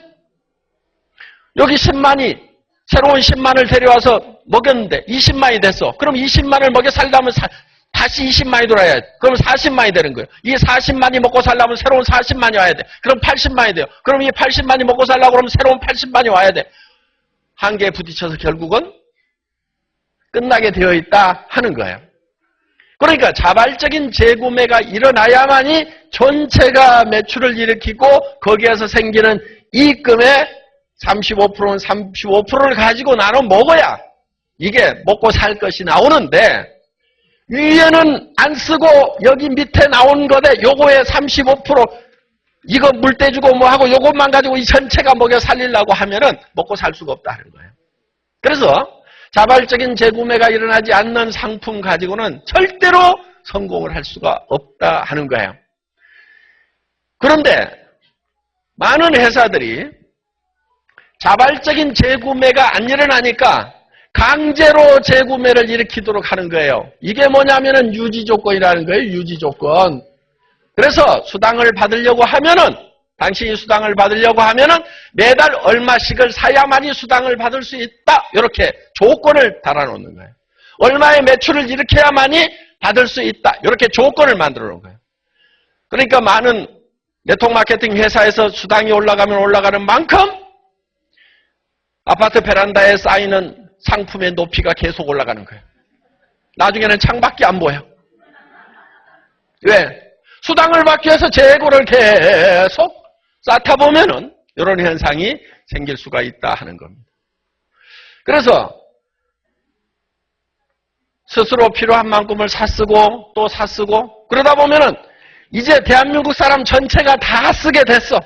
여기 10만이 새로운 10만을 데려와서 먹였는데 20만이 됐어. 그럼 20만을 먹여 살려면 다시 20만이 돌아야 돼. 그럼 40만이 되는 거예요. 이 40만이 먹고 살려면 새로운 40만이 와야 돼. 그럼 80만이 돼요. 그럼 이 80만이 먹고 살려고 그러면 새로운 80만이 와야 돼. 한계에 부딪혀서 결국은 끝나게 되어 있다 하는 거예요. 그러니까 자발적인 재구매가 일어나야만이 전체가 매출을 일으키고 거기에서 생기는 이익금의 35%는 35%를 가지고 나눠 먹어야 이게 먹고 살 것이 나오는데 위에는 안 쓰고 여기 밑에 나온 거에 요거에 35% 이거 물 떼주고 뭐 하고 요것만 가지고 이 전체가 먹여 살리려고 하면은 먹고 살 수가 없다는 거예요. 그래서 자발적인 재구매가 일어나지 않는 상품 가지고는 절대로 성공을 할 수가 없다 하는 거예요. 그런데 많은 회사들이 자발적인 재구매가 안 일어나니까 강제로 재구매를 일으키도록 하는 거예요. 이게 뭐냐면은 유지조건이라는 거예요. 유지조건. 그래서 수당을 받으려고 하면은 당신이 수당을 받으려고 하면은 매달 얼마씩을 사야만이 수당을 받을 수 있다. 이렇게 조건을 달아놓는 거예요. 얼마의 매출을 일으켜야만이 받을 수 있다. 이렇게 조건을 만들어 놓은 거예요. 그러니까 많은 네트워크 마케팅 회사에서 수당이 올라가면 올라가는 만큼 아파트 베란다에 쌓이는 상품의 높이가 계속 올라가는 거예요. 나중에는 창밖에 안 보여. 왜? 수당을 받기 위해서 재고를 계속 쌓다 보면은 이런 현상이 생길 수가 있다 하는 겁니다. 그래서 스스로 필요한 만큼을 사쓰고 또 사쓰고 그러다 보면은 이제 대한민국 사람 전체가 다 쓰게 됐어.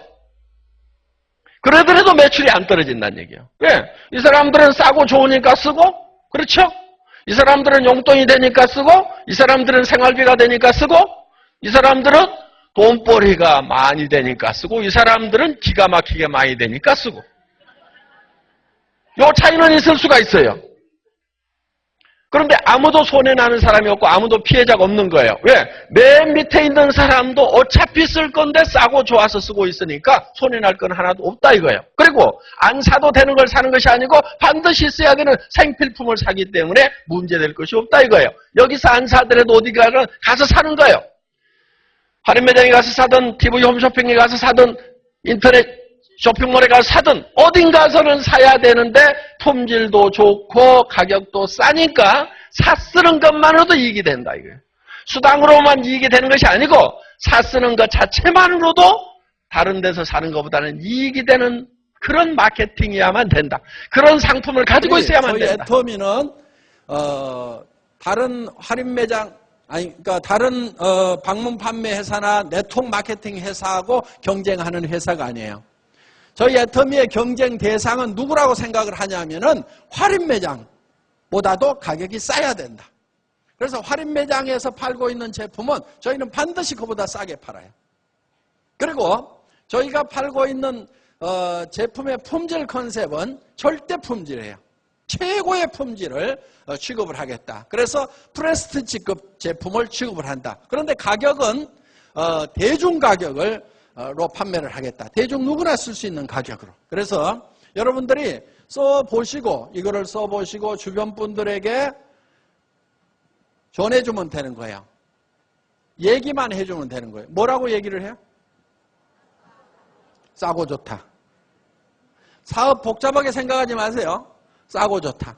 그러더라도 매출이 안 떨어진다는 얘기예요. 왜? 이 사람들은 싸고 좋으니까 쓰고, 그렇죠? 이 사람들은 용돈이 되니까 쓰고, 이 사람들은 생활비가 되니까 쓰고, 이 사람들은 돈벌이가 많이 되니까 쓰고, 이 사람들은 기가 막히게 많이 되니까 쓰고. 요 차이는 있을 수가 있어요. 그런데 아무도 손해나는 사람이 없고 아무도 피해자가 없는 거예요. 왜? 맨 밑에 있는 사람도 어차피 쓸 건데 싸고 좋아서 쓰고 있으니까 손해날 건 하나도 없다 이거예요. 그리고 안 사도 되는 걸 사는 것이 아니고 반드시 써야 되는 생필품을 사기 때문에 문제될 것이 없다 이거예요. 여기서 안 사더라도 어디 가서 사는 거예요. 할인 매장에 가서 사든 TV 홈쇼핑에 가서 사든 인터넷 쇼핑몰에 가서 사든 어딘가서는 사야 되는데 품질도 좋고 가격도 싸니까 사쓰는 것만으로도 이익이 된다 이거예요. 수당으로만 이익이 되는 것이 아니고 사쓰는 것 자체만으로도 다른 데서 사는 것보다는 이익이 되는 그런 마케팅이야만 된다. 그런 상품을 가지고 있어야만 된다. 저희 애터미는 다른 할인 매장 그러니까 다른 방문 판매 회사나 네트워크 마케팅 회사하고 경쟁하는 회사가 아니에요. 저희 애터미의 경쟁 대상은 누구라고 생각을 하냐면은 할인 매장보다도 가격이 싸야 된다. 그래서 할인 매장에서 팔고 있는 제품은 저희는 반드시 그보다 싸게 팔아요. 그리고 저희가 팔고 있는 제품의 품질 컨셉은 절대 품질이에요. 최고의 품질을 취급을 하겠다. 그래서 프레스티지급 제품을 취급을 한다. 그런데 가격은 대중 가격을 로 판매를 하겠다. 대중 누구나 쓸 수 있는 가격으로. 그래서 여러분들이 써보시고 이거를 써보시고 주변 분들에게 전해주면 되는 거예요. 얘기만 해주면 되는 거예요. 뭐라고 얘기를 해요? 싸고 좋다. 사업 복잡하게 생각하지 마세요. 싸고 좋다.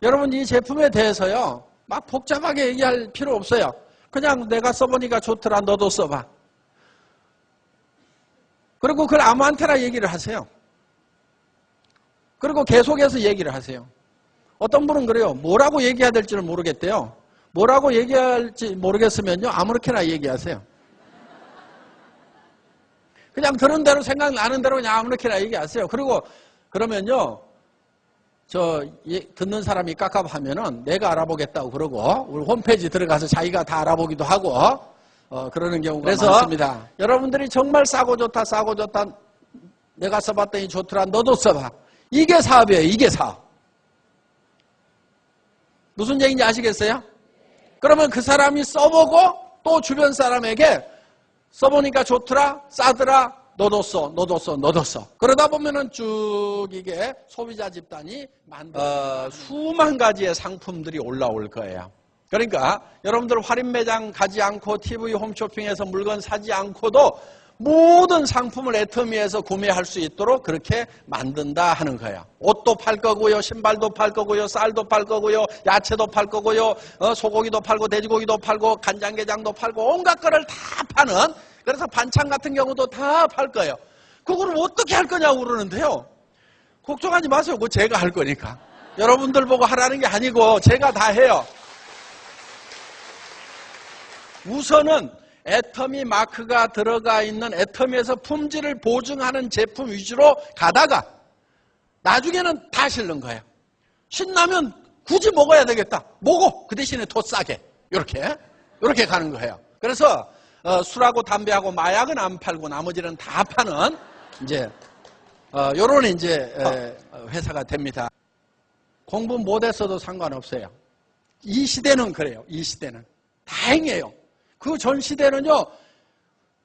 여러분 이 제품에 대해서요 막 복잡하게 얘기할 필요 없어요. 그냥 내가 써보니까 좋더라. 너도 써봐. 그리고 그걸 아무한테나 얘기를 하세요. 그리고 계속해서 얘기를 하세요. 어떤 분은 그래요. 뭐라고 얘기해야 될지를 모르겠대요. 뭐라고 얘기할지 모르겠으면요. 아무렇게나 얘기하세요. 그냥 그런 대로 생각나는 대로 그냥 아무렇게나 얘기하세요. 그리고 그러면요. 듣는 사람이 깝깝하면은 내가 알아보겠다고 그러고 우리 홈페이지 들어가서 자기가 다 알아보기도 하고 그러는 경우가 많습니다. 여러분들이 정말 싸고 좋다, 싸고 좋다. 내가 써봤더니 좋더라. 너도 써봐. 이게 사업이에요. 이게 사업. 무슨 얘기인지 아시겠어요? 그러면 그 사람이 써보고 또 주변 사람에게 써보니까 좋더라, 싸더라, 너도 써, 너도 써, 너도 써. 그러다 보면은 쭉 이게 소비자 집단이 수만 가지의 상품들이 올라올 거예요. 그러니까 여러분들 할인 매장 가지 않고 TV 홈쇼핑에서 물건 사지 않고도 모든 상품을 애터미에서 구매할 수 있도록 그렇게 만든다 하는 거예요. 옷도 팔 거고요, 신발도 팔 거고요, 쌀도 팔 거고요, 야채도 팔 거고요, 소고기도 팔고 돼지고기도 팔고 간장게장도 팔고 온갖 거를 다 파는, 그래서 반찬 같은 경우도 다 팔 거예요. 그걸 어떻게 할 거냐고 그러는데요. 걱정하지 마세요. 그거 제가 할 거니까. 여러분들 보고 하라는 게 아니고 제가 다 해요. 우선은 애터미 마크가 들어가 있는 애터미에서 품질을 보증하는 제품 위주로 가다가 나중에는 다 실는 거예요. 신라면 굳이 먹어야 되겠다. 먹어. 그 대신에 더 싸게. 이렇게 가는 거예요. 그래서 술하고 담배하고 마약은 안 팔고 나머지는 다 파는 이제 요런 이제 회사가 됩니다. 공부 못했어도 상관없어요. 이 시대는 그래요. 이 시대는 다행이에요. 그 전 시대는요,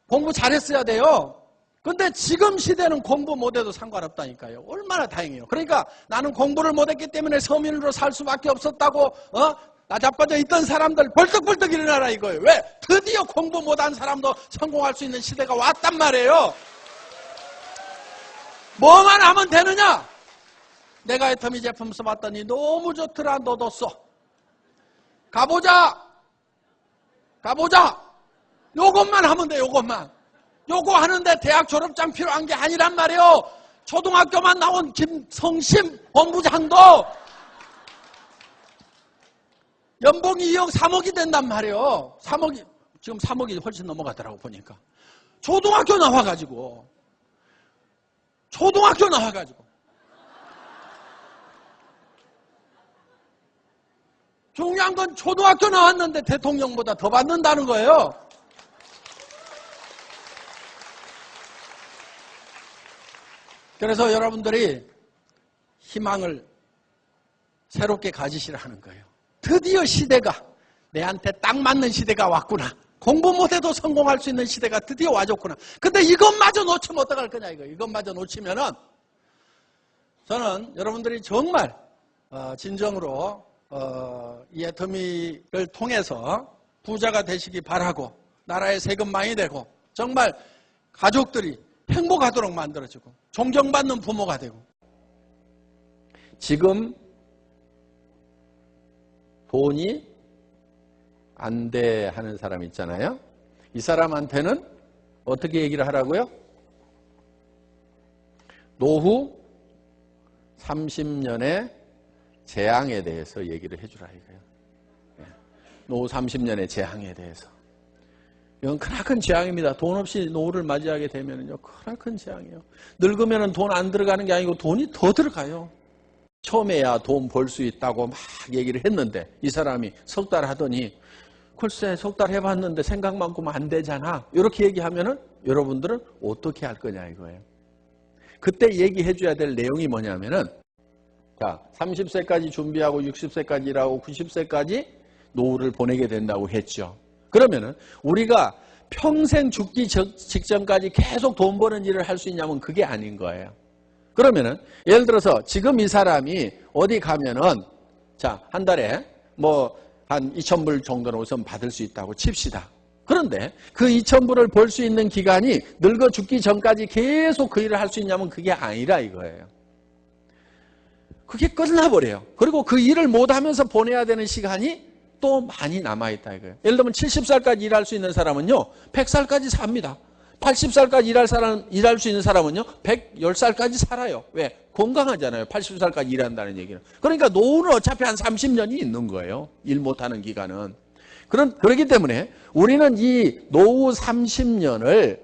공부 잘했어야 돼요. 근데 지금 시대는 공부 못해도 상관없다니까요. 얼마나 다행이에요. 그러니까 나는 공부를 못했기 때문에 서민으로 살 수밖에 없었다고 나자빠져 있던 사람들 벌떡벌떡 일어나라 이거예요. 왜? 드디어 공부 못한 사람도 성공할 수 있는 시대가 왔단 말이에요. 뭐만 하면 되느냐? 내가 애터미 제품 써봤더니 너무 좋더라. 너도 써. 가보자. 요것만 하면 돼. 요거 하는데 대학 졸업장 필요한 게 아니란 말이에요. 초등학교만 나온 김성심 본부장도 연봉이 2억 3억이 된단 말이에요. 3억이 지금 3억이 훨씬 넘어가더라고 보니까. 초등학교 나와가지고 중요한 건 초등학교 나왔는데 대통령보다 더 받는다는 거예요. 그래서 여러분들이 희망을 새롭게 가지시라는 거예요. 드디어 시대가 내한테 딱 맞는 시대가 왔구나. 공부 못해도 성공할 수 있는 시대가 드디어 와줬구나. 근데 이것마저 놓치면 어떡할 거냐 이거. 이것마저 놓치면은 저는 여러분들이 정말 진정으로 이 애터미를 통해서 부자가 되시기 바라고 나라의 세금 많이 되고 정말 가족들이 행복하도록 만들어주고 존경받는 부모가 되고 지금 돈이 안 돼 하는 사람 있잖아요. 이 사람한테는 어떻게 얘기를 하라고요? 노후 30년의 재앙에 대해서 얘기를 해주라 이거예요. 노후 30년의 재앙에 대해서. 이건 크나큰 재앙입니다. 돈 없이 노후를 맞이하게 되면요, 크나큰 재앙이에요. 늙으면 돈 안 들어가는 게 아니고 돈이 더 들어가요. 처음에야 돈 벌 수 있다고 막 얘기를 했는데 이 사람이 석 달 하더니 글쎄 석 달 해봤는데 생각만큼 안 되잖아. 이렇게 얘기하면은 여러분들은 어떻게 할 거냐 이거예요. 그때 얘기해 줘야 될 내용이 뭐냐면은 자, 30세까지 준비하고 60세까지 일하고 90세까지 노후를 보내게 된다고 했죠. 그러면은 우리가 평생 죽기 직전까지 계속 돈 버는 일을 할 수 있냐면 그게 아닌 거예요. 그러면은 예를 들어서 지금 이 사람이 어디 가면은 자, 한 달에 뭐 한 2,000불 정도는 우선 받을 수 있다고 칩시다. 그런데 그 2,000불을 벌 수 있는 기간이 늙어 죽기 전까지 계속 그 일을 할 수 있냐면 그게 아니라 이거예요. 그게 끝나버려요. 그리고 그 일을 못하면서 보내야 되는 시간이 또 많이 남아있다 이거예요. 예를 들면 70살까지 일할 수 있는 사람은요 100살까지 삽니다. 80살까지 일할 수 있는 사람은요 110살까지 살아요. 왜? 건강하잖아요. 80살까지 일한다는 얘기는. 그러니까 노후는 어차피 한 30년이 있는 거예요. 일 못하는 기간은. 그렇기 때문에 우리는 이 노후 30년을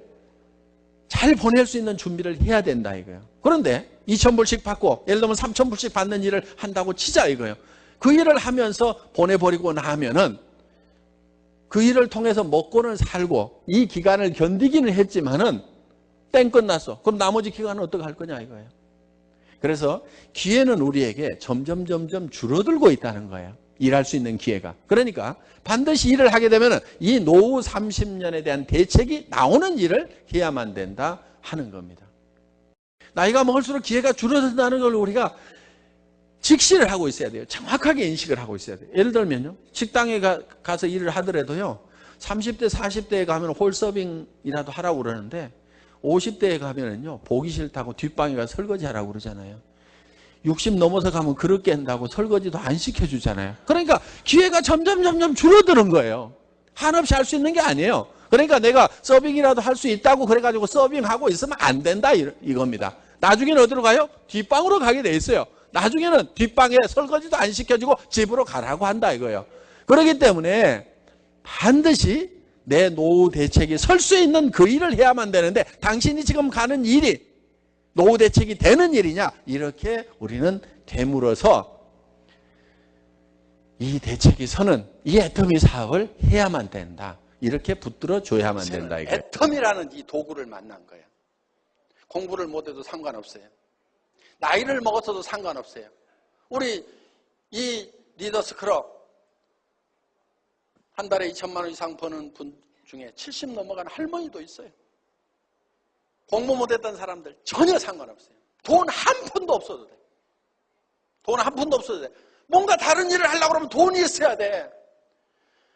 잘 보낼 수 있는 준비를 해야 된다 이거예요. 그런데 2,000불씩 받고 예를 들면 3,000불씩 받는 일을 한다고 치자 이거예요. 그 일을 하면서 보내버리고 나면은 그 일을 통해서 먹고는 살고 이 기간을 견디기는 했지만은 땡 끝났어. 그럼 나머지 기간은 어떻게 할 거냐 이거예요. 그래서 기회는 우리에게 점점 줄어들고 있다는 거예요. 일할 수 있는 기회가. 그러니까 반드시 일을 하게 되면 이 노후 30년에 대한 대책이 나오는 일을 해야만 된다 하는 겁니다. 나이가 먹을수록 기회가 줄어든다는 걸 우리가 직시를 하고 있어야 돼요. 정확하게 인식을 하고 있어야 돼요. 예를 들면요. 식당에 가서 일을 하더라도요. 30대, 40대에 가면 홀서빙이라도 하라고 그러는데 50대에 가면은요. 보기 싫다고 뒷방에 가서 설거지 하라고 그러잖아요. 60 넘어서 가면 그릇 깬다고 설거지도 안 시켜주잖아요. 그러니까 기회가 점점 줄어드는 거예요. 한없이 할 수 있는 게 아니에요. 그러니까 내가 서빙이라도 할 수 있다고 그래가지고 서빙하고 있으면 안 된다 이겁니다. 나중에는 어디로 가요? 뒷방으로 가게 돼 있어요. 나중에는 뒷방에 설거지도 안 시켜주고 집으로 가라고 한다 이거예요. 그렇기 때문에 반드시 내 노후 대책이 설 수 있는 그 일을 해야만 되는데 당신이 지금 가는 일이 노후 대책이 되는 일이냐? 이렇게 우리는 되물어서 이 대책이 서는 이 애터미 사업을 해야만 된다. 이렇게 붙들어 줘야만 된다. 이거예요. 애터미라는 이 도구를 만난 거예요. 공부를 못해도 상관없어요. 나이를 먹었어도 상관없어요. 우리 이 리더스 클럽 한 달에 2천만 원 이상 버는 분 중에 70 넘어가는 할머니도 있어요. 공부 못했던 사람들 전혀 상관없어요. 돈 한 푼도 없어도 돼. 돈 한 푼도 없어도 돼. 뭔가 다른 일을 하려고 그러면 돈이 있어야 돼.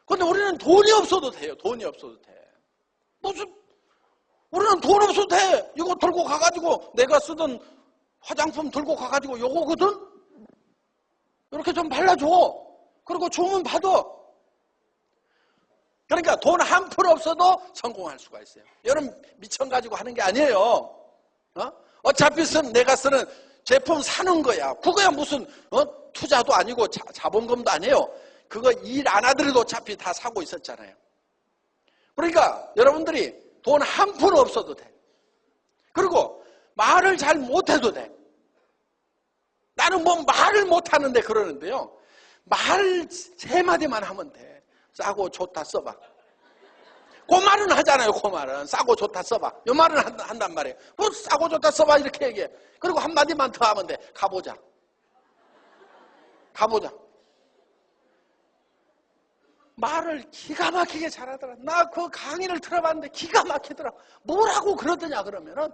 근데 우리는 돈이 없어도 돼요. 돈이 없어도 돼. 우리는 돈 없어도 돼. 이거 들고 가가지고 내가 쓰던 화장품 들고 가가지고 요거거든? 이렇게 좀 발라줘. 그리고 주문 받아. 그러니까 돈 한 푼 없어도 성공할 수가 있어요. 여러분 미천 가지고 하는 게 아니에요. 어차피 내가 쓰는 제품 사는 거야. 그거야 무슨 투자도 아니고 자본금도 아니에요. 그거 일 안 하더라도 어차피 다 사고 있었잖아요. 그러니까 여러분들이 돈 한 푼 없어도 돼. 그리고 말을 잘 못해도 돼. 나는 뭐 말을 못하는데 그러는데요. 말 세 마디만 하면 돼. 싸고 좋다 써봐. 그 말은 하잖아요. 그 말은 싸고 좋다 써봐. 이 말은 한단 말이에요. 뭐 싸고 좋다 써봐 이렇게 얘기해. 그리고 한마디만 더 하면 돼. 가보자. 가보자. 말을 기가 막히게 잘하더라. 나 그 강의를 들어봤는데 기가 막히더라. 뭐라고 그러더냐 그러면은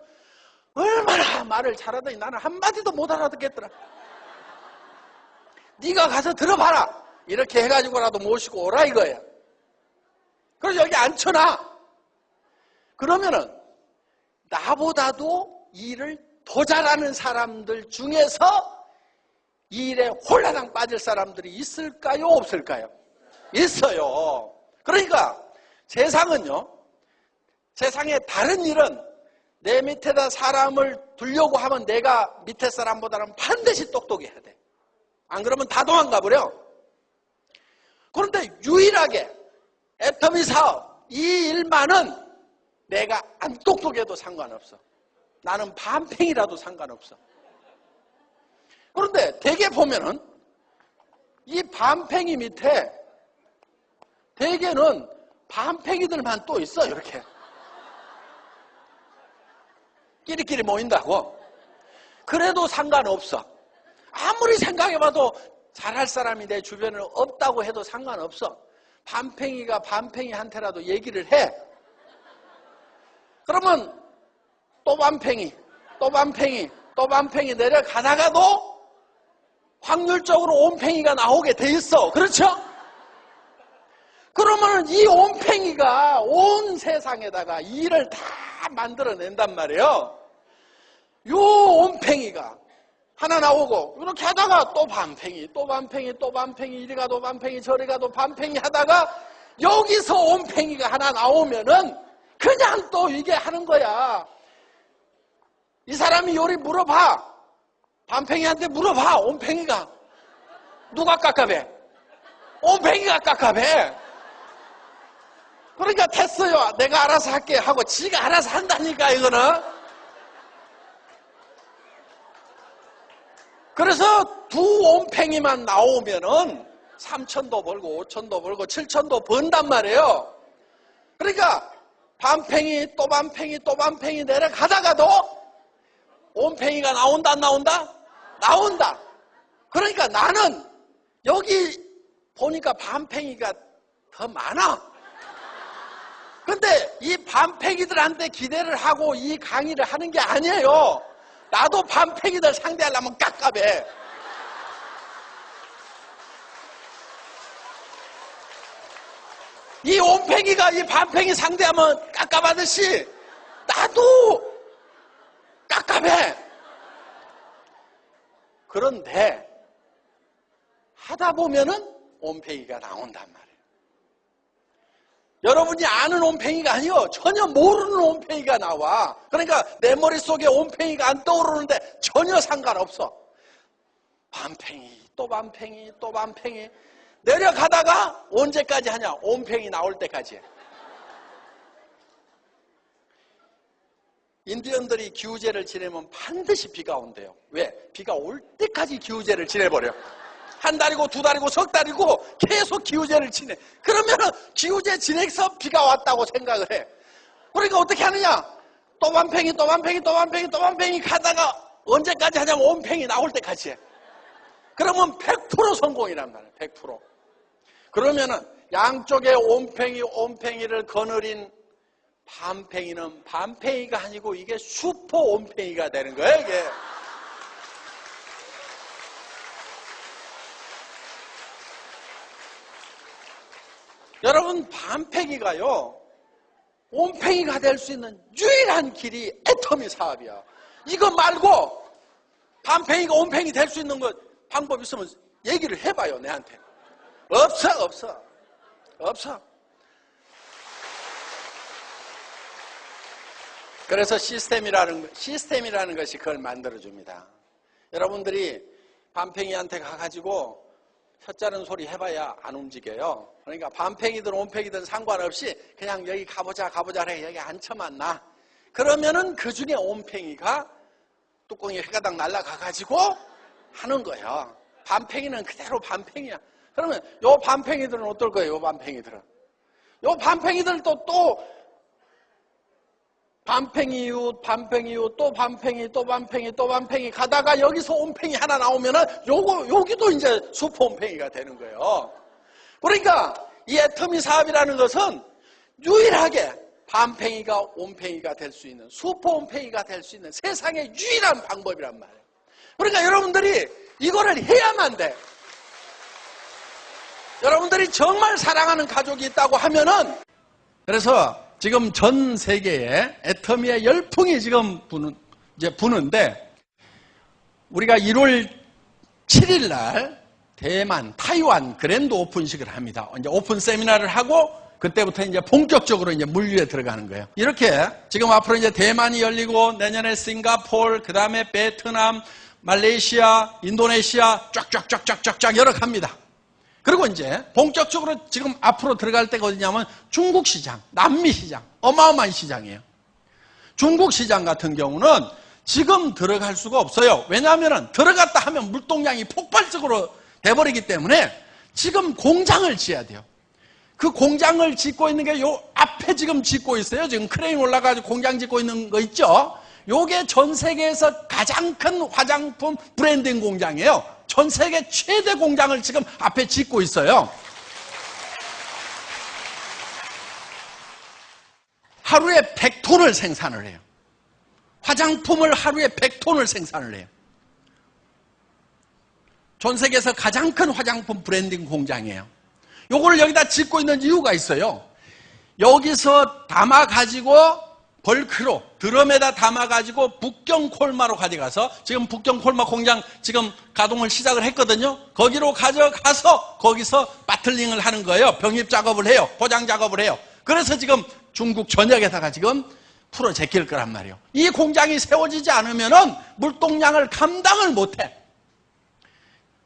얼마나 말을 잘하더니 나는 한마디도 못 알아듣겠더라. 네가 가서 들어봐라. 이렇게 해가지고라도 모시고 오라 이거야. 그래서 여기 앉혀놔. 그러면은 나보다도 일을 더 잘하는 사람들 중에서 일에 홀라당 빠질 사람들이 있을까요? 없을까요? 있어요. 그러니까 세상은요. 세상에 다른 일은 내 밑에다 사람을 두려고 하면 내가 밑에 사람보다는 반드시 똑똑해야 돼. 안 그러면 다 도망가 버려. 그런데 유일하게 애터미 사업 이 일만은 내가 안 똑똑해도 상관없어. 나는 반팽이라도 상관없어. 그런데 대개 보면은 이 반팽이 밑에 대개는 반팽이들만 또 있어. 이렇게 끼리끼리 모인다고. 그래도 상관없어. 아무리 생각해봐도 잘할 사람이 내 주변에 없다고 해도 상관없어. 반팽이가 반팽이한테라도 얘기를 해. 그러면 또 반팽이, 또 반팽이, 또 반팽이 내려가다가도 확률적으로 온팽이가 나오게 돼 있어. 그렇죠? 그러면 이 온팽이가 온 세상에다가 일을 다 만들어낸단 말이에요. 요 온팽이가 하나 나오고 이렇게 하다가 또 반팽이, 또 반팽이, 또 반팽이, 이리 가도 반팽이, 저리 가도 반팽이 하다가 여기서 온팽이가 하나 나오면은 그냥 또 이게 하는 거야. 이 사람이 요리 물어봐. 반팽이한테 물어봐. 온팽이가. 누가 깝깝해? 온팽이가 깝깝해. 그러니까 됐어요. 내가 알아서 할게 하고 지가 알아서 한다니까 이거는. 그래서 두 온팽이만 나오면은 3천도 벌고 5천도 벌고 7천도 번단 말이에요. 그러니까 반팽이 또 반팽이 또 반팽이 내려가다가도 온팽이가 나온다 안 나온다? 나온다. 그러니까 나는 여기 보니까 반팽이가 더 많아. 근데 이 반팽이들한테 기대를 하고 이 강의를 하는 게 아니에요. 나도 반팽이들 상대하려면 깝깝해. 이 온팽이가 이 반팽이 상대하면 깝깝하듯이 나도 깝깝해. 그런데 하다 보면은 온팽이가 나온단 말이에요. 여러분이 아는 온팽이가 아니요. 전혀 모르는 온팽이가 나와. 그러니까 내 머릿속에 온팽이가 안 떠오르는데 전혀 상관없어. 반팽이, 또 반팽이, 또 반팽이. 내려가다가 언제까지 하냐? 온팽이 나올 때까지. 인디언들이 기우제를 지내면 반드시 비가 온대요. 왜? 비가 올 때까지 기우제를 지내버려. 한 달이고 두 달이고 석 달이고 계속 기우제를 지내. 그러면은 기우제 지내서 비가 왔다고 생각을 해. 그러니까 어떻게 하느냐? 또 반팽이, 또 반팽이, 또 반팽이, 또 반팽이 가다가 언제까지 하냐면 온팽이 나올 때까지 해. 그러면 100% 성공이란 말이에요. 100%. 그러면은 양쪽에 온팽이를 거느린 반팽이는 반팽이가 아니고 이게 슈퍼 온팽이가 되는 거예요, 이게. 여러분, 반팽이가요, 온팽이가 될 수 있는 유일한 길이 애터미 사업이야. 이거 말고 반팽이가 온팽이 될 수 있는 방법 있으면 얘기를 해봐요, 내한테. 없어. 그래서 시스템이라는 것이 그걸 만들어줍니다. 여러분들이 반팽이한테 가가지고 혀자른 소리 해봐야 안 움직여요. 그러니까 반팽이든 온팽이든 상관없이 그냥 여기 가보자 해. 여기 앉혀만 놔. 그러면은 그 중에 온팽이가 뚜껑이 휘가닥 날아가가지고 하는 거예요. 반팽이는 그대로 반팽이야. 그러면 요 반팽이들은 어떨 거예요? 요 반팽이들은. 요 반팽이들도 또 반팽이 이웃, 또 반팽이 가다가 여기서 온팽이 하나 나오면은 여기도 이제 슈퍼 온팽이가 되는 거예요. 그러니까 이 애터미 사업이라는 것은 유일하게 반팽이가 온팽이가 될 수 있는, 슈퍼 온팽이가 될 수 있는 세상의 유일한 방법이란 말이에요. 그러니까 여러분들이 이거를 해야만 돼. 여러분들이 정말 사랑하는 가족이 있다고 하면은, 그래서 지금 전 세계에 애터미의 열풍이 지금 부는데, 우리가 1월 7일 날 대만, 타이완 그랜드 오픈식을 합니다. 이제 오픈 세미나를 하고 그때부터 이제 본격적으로 이제 물류에 들어가는 거예요. 이렇게 지금 앞으로 이제 대만이 열리고 내년에 싱가포르, 그 다음에 베트남, 말레이시아, 인도네시아 쫙쫙 열어갑니다. 그리고 이제 본격적으로 지금 앞으로 들어갈 때가 어디냐면 중국 시장, 남미 시장, 어마어마한 시장이에요. 중국 시장 같은 경우는 지금 들어갈 수가 없어요. 왜냐하면 들어갔다 하면 물동량이 폭발적으로 돼버리기 때문에 지금 공장을 지어야 돼요. 그 공장을 짓고 있는 게 요 앞에 지금 짓고 있어요. 지금 크레인 올라가지고 공장 짓고 있는 거 있죠? 요게 전 세계에서 가장 큰 화장품 브랜딩 공장이에요. 전 세계 최대 공장을 지금 앞에 짓고 있어요. 하루에 100톤을 생산을 해요. 화장품을 하루에 100톤을 생산을 해요. 전 세계에서 가장 큰 화장품 브랜딩 공장이에요. 요거를 여기다 짓고 있는 이유가 있어요. 여기서 담아가지고 벌크로 드럼에다 담아가지고 북경 콜마로 가져가서, 지금 북경 콜마 공장 지금 가동을 시작을 했거든요. 거기로 가져가서 거기서 바틀링을 하는 거예요. 병입 작업을 해요. 포장 작업을 해요. 그래서 지금 중국 전역에다가 지금 풀어 제낄 거란 말이에요. 이 공장이 세워지지 않으면은 물동량을 감당을 못해.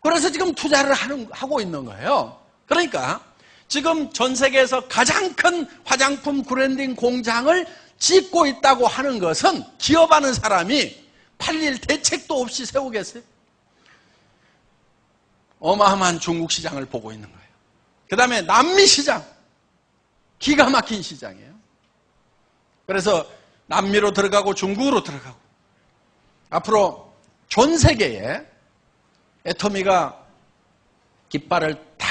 그래서 지금 투자를 하고 있는 거예요. 그러니까 지금 전 세계에서 가장 큰 화장품 브랜딩 공장을 짓고 있다고 하는 것은 기업하는 사람이 팔릴 대책도 없이 세우겠어요? 어마어마한 중국 시장을 보고 있는 거예요. 그 다음에 남미 시장, 기가 막힌 시장이에요. 그래서 남미로 들어가고 중국으로 들어가고, 앞으로 전 세계에 애터미가 깃발을 다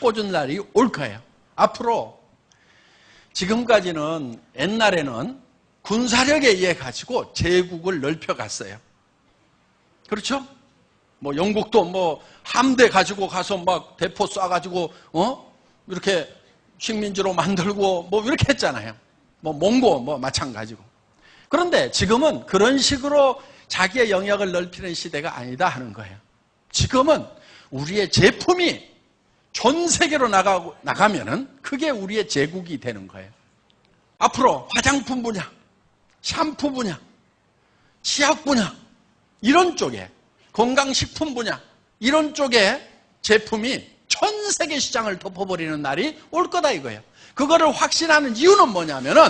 꽂은 날이 올 거예요. 앞으로 지금까지는 옛날에는 군사력에 의해 가지고 제국을 넓혀갔어요. 그렇죠? 뭐 영국도 뭐 함대 가지고 가서 막 대포 쏴가지고 이렇게 식민지로 만들고 뭐 이렇게 했잖아요. 뭐 몽고 뭐 마찬가지고. 그런데 지금은 그런 식으로 자기의 영역을 넓히는 시대가 아니다 하는 거예요. 지금은 우리의 제품이 전 세계로 나가면은 그게 우리의 제국이 되는 거예요. 앞으로 화장품 분야, 샴푸 분야, 치약 분야 이런 쪽에 건강식품 분야 이런 쪽에 제품이 전 세계 시장을 덮어버리는 날이 올 거다 이거예요. 그거를 확신하는 이유는 뭐냐면은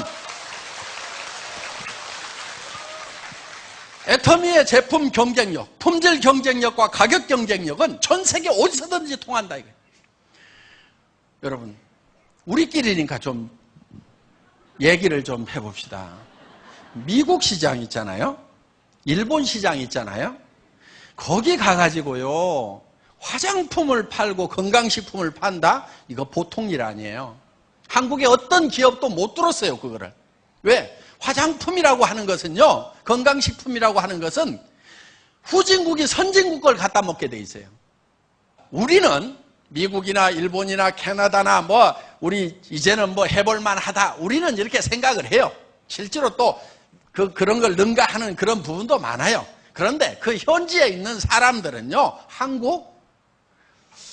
애터미의 제품 경쟁력, 품질 경쟁력과 가격 경쟁력은 전 세계 어디서든지 통한다 이거예요. 여러분, 우리끼리니까 좀 얘기를 좀 해봅시다. 미국 시장 있잖아요. 일본 시장 있잖아요. 거기 가가지고요. 화장품을 팔고 건강식품을 판다? 이거 보통 일 아니에요. 한국의 어떤 기업도 못 들었어요, 그거를. 왜? 화장품이라고 하는 것은요, 건강식품이라고 하는 것은 후진국이 선진국 걸 갖다 먹게 돼 있어요. 우리는 미국이나 일본이나 캐나다나 뭐 우리 이제는 뭐 해볼만 하다. 우리는 이렇게 생각을 해요. 실제로 또 그런 걸 능가하는 그런 부분도 많아요. 그런데 그 현지에 있는 사람들은요, 한국?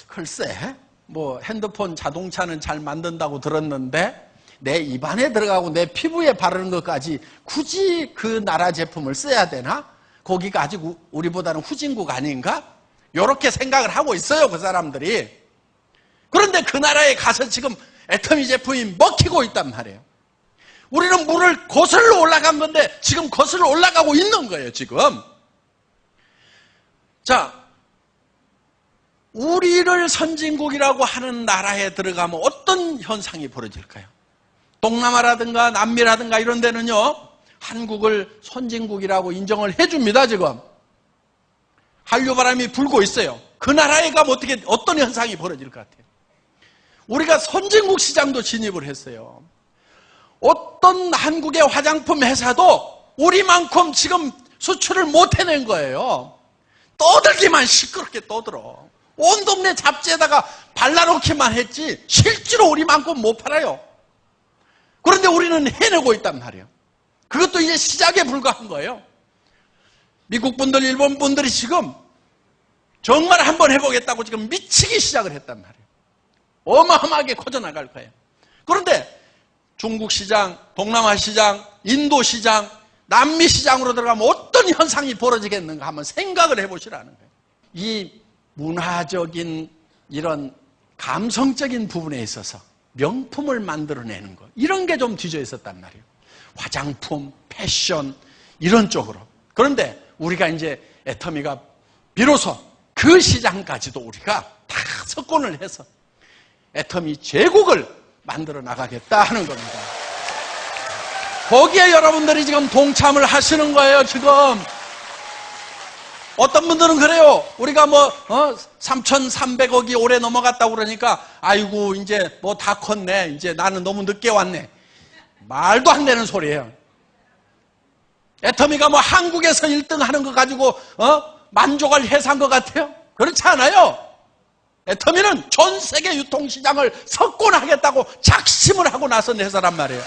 글쎄, 뭐 핸드폰 자동차는 잘 만든다고 들었는데 내 입안에 들어가고 내 피부에 바르는 것까지 굳이 그 나라 제품을 써야 되나? 거기가 아직 우리보다는 후진국 아닌가? 이렇게 생각을 하고 있어요, 그 사람들이. 그런데 그 나라에 가서 지금 애터미 제품이 먹히고 있단 말이에요. 우리는 물을 거슬러 올라간 건데 지금 거슬러 올라가고 있는 거예요, 지금. 자, 우리를 선진국이라고 하는 나라에 들어가면 어떤 현상이 벌어질까요? 동남아라든가 남미라든가 이런 데는요, 한국을 선진국이라고 인정을 해줍니다, 지금. 한류바람이 불고 있어요. 그 나라에 가면 어떤 현상이 벌어질 것 같아요? 우리가 선진국 시장도 진입을 했어요. 어떤 한국의 화장품 회사도 우리만큼 지금 수출을 못 해낸 거예요. 떠들기만 시끄럽게 떠들어. 온 동네 잡지에다가 발라놓기만 했지 실제로 우리만큼 못 팔아요. 그런데 우리는 해내고 있단 말이에요. 그것도 이제 시작에 불과한 거예요. 미국 분들, 일본 분들이 지금 정말 한번 해보겠다고 지금 미치기 시작을 했단 말이에요. 어마어마하게 커져나갈 거예요. 그런데 중국 시장, 동남아 시장, 인도 시장, 남미 시장으로 들어가면 어떤 현상이 벌어지겠는가 한번 생각을 해보시라는 거예요. 이 문화적인 이런 감성적인 부분에 있어서 명품을 만들어내는 것, 이런 게 좀 뒤져 있었단 말이에요. 화장품, 패션 이런 쪽으로. 그런데 우리가 이제 애터미가 비로소 그 시장까지도 우리가 다 석권을 해서 애터미 제국을 만들어 나가겠다 하는 겁니다. 거기에 여러분들이 지금 동참을 하시는 거예요, 지금. 어떤 분들은 그래요. 우리가 3,300억이 올해 넘어갔다고 그러니까 아이고 이제 뭐 다 컸네. 이제 나는 너무 늦게 왔네. 말도 안 되는 소리예요. 애터미가 뭐 한국에서 1등 하는 거 가지고 만족할 회사인 것 같아요? 그렇지 않아요. 애터미는 전 세계 유통시장을 석권하겠다고 작심을 하고 나선 회사란 말이에요.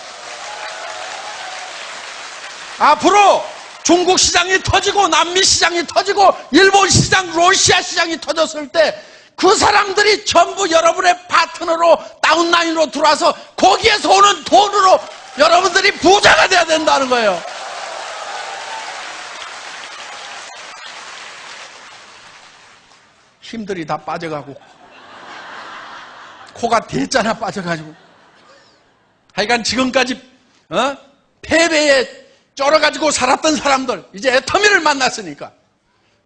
앞으로 중국 시장이 터지고 남미 시장이 터지고 일본 시장, 러시아 시장이 터졌을 때 그 사람들이 전부 여러분의 파트너로 다운라인으로 들어와서 거기에서 오는 돈으로 여러분들이 부자가 돼야 된다는 거예요. 힘들이 다 빠져가고 코가 대짜나 빠져가지고 하여간 지금까지 패배에 쩔어가지고 살았던 사람들 이제 애터미를 만났으니까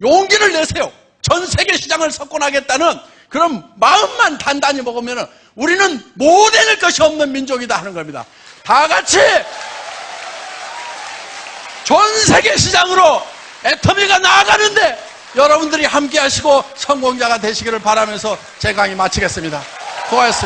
용기를 내세요. 전 세계 시장을 석권하겠다는 그런 마음만 단단히 먹으면 우리는 못 해낼 것이 없는 민족이다 하는 겁니다. 다 같이 전 세계 시장으로 애터미가 나아가는데 여러분들이 함께 하시고 성공자가 되시기를 바라면서 제 강의 마치겠습니다. 수고하셨습니다.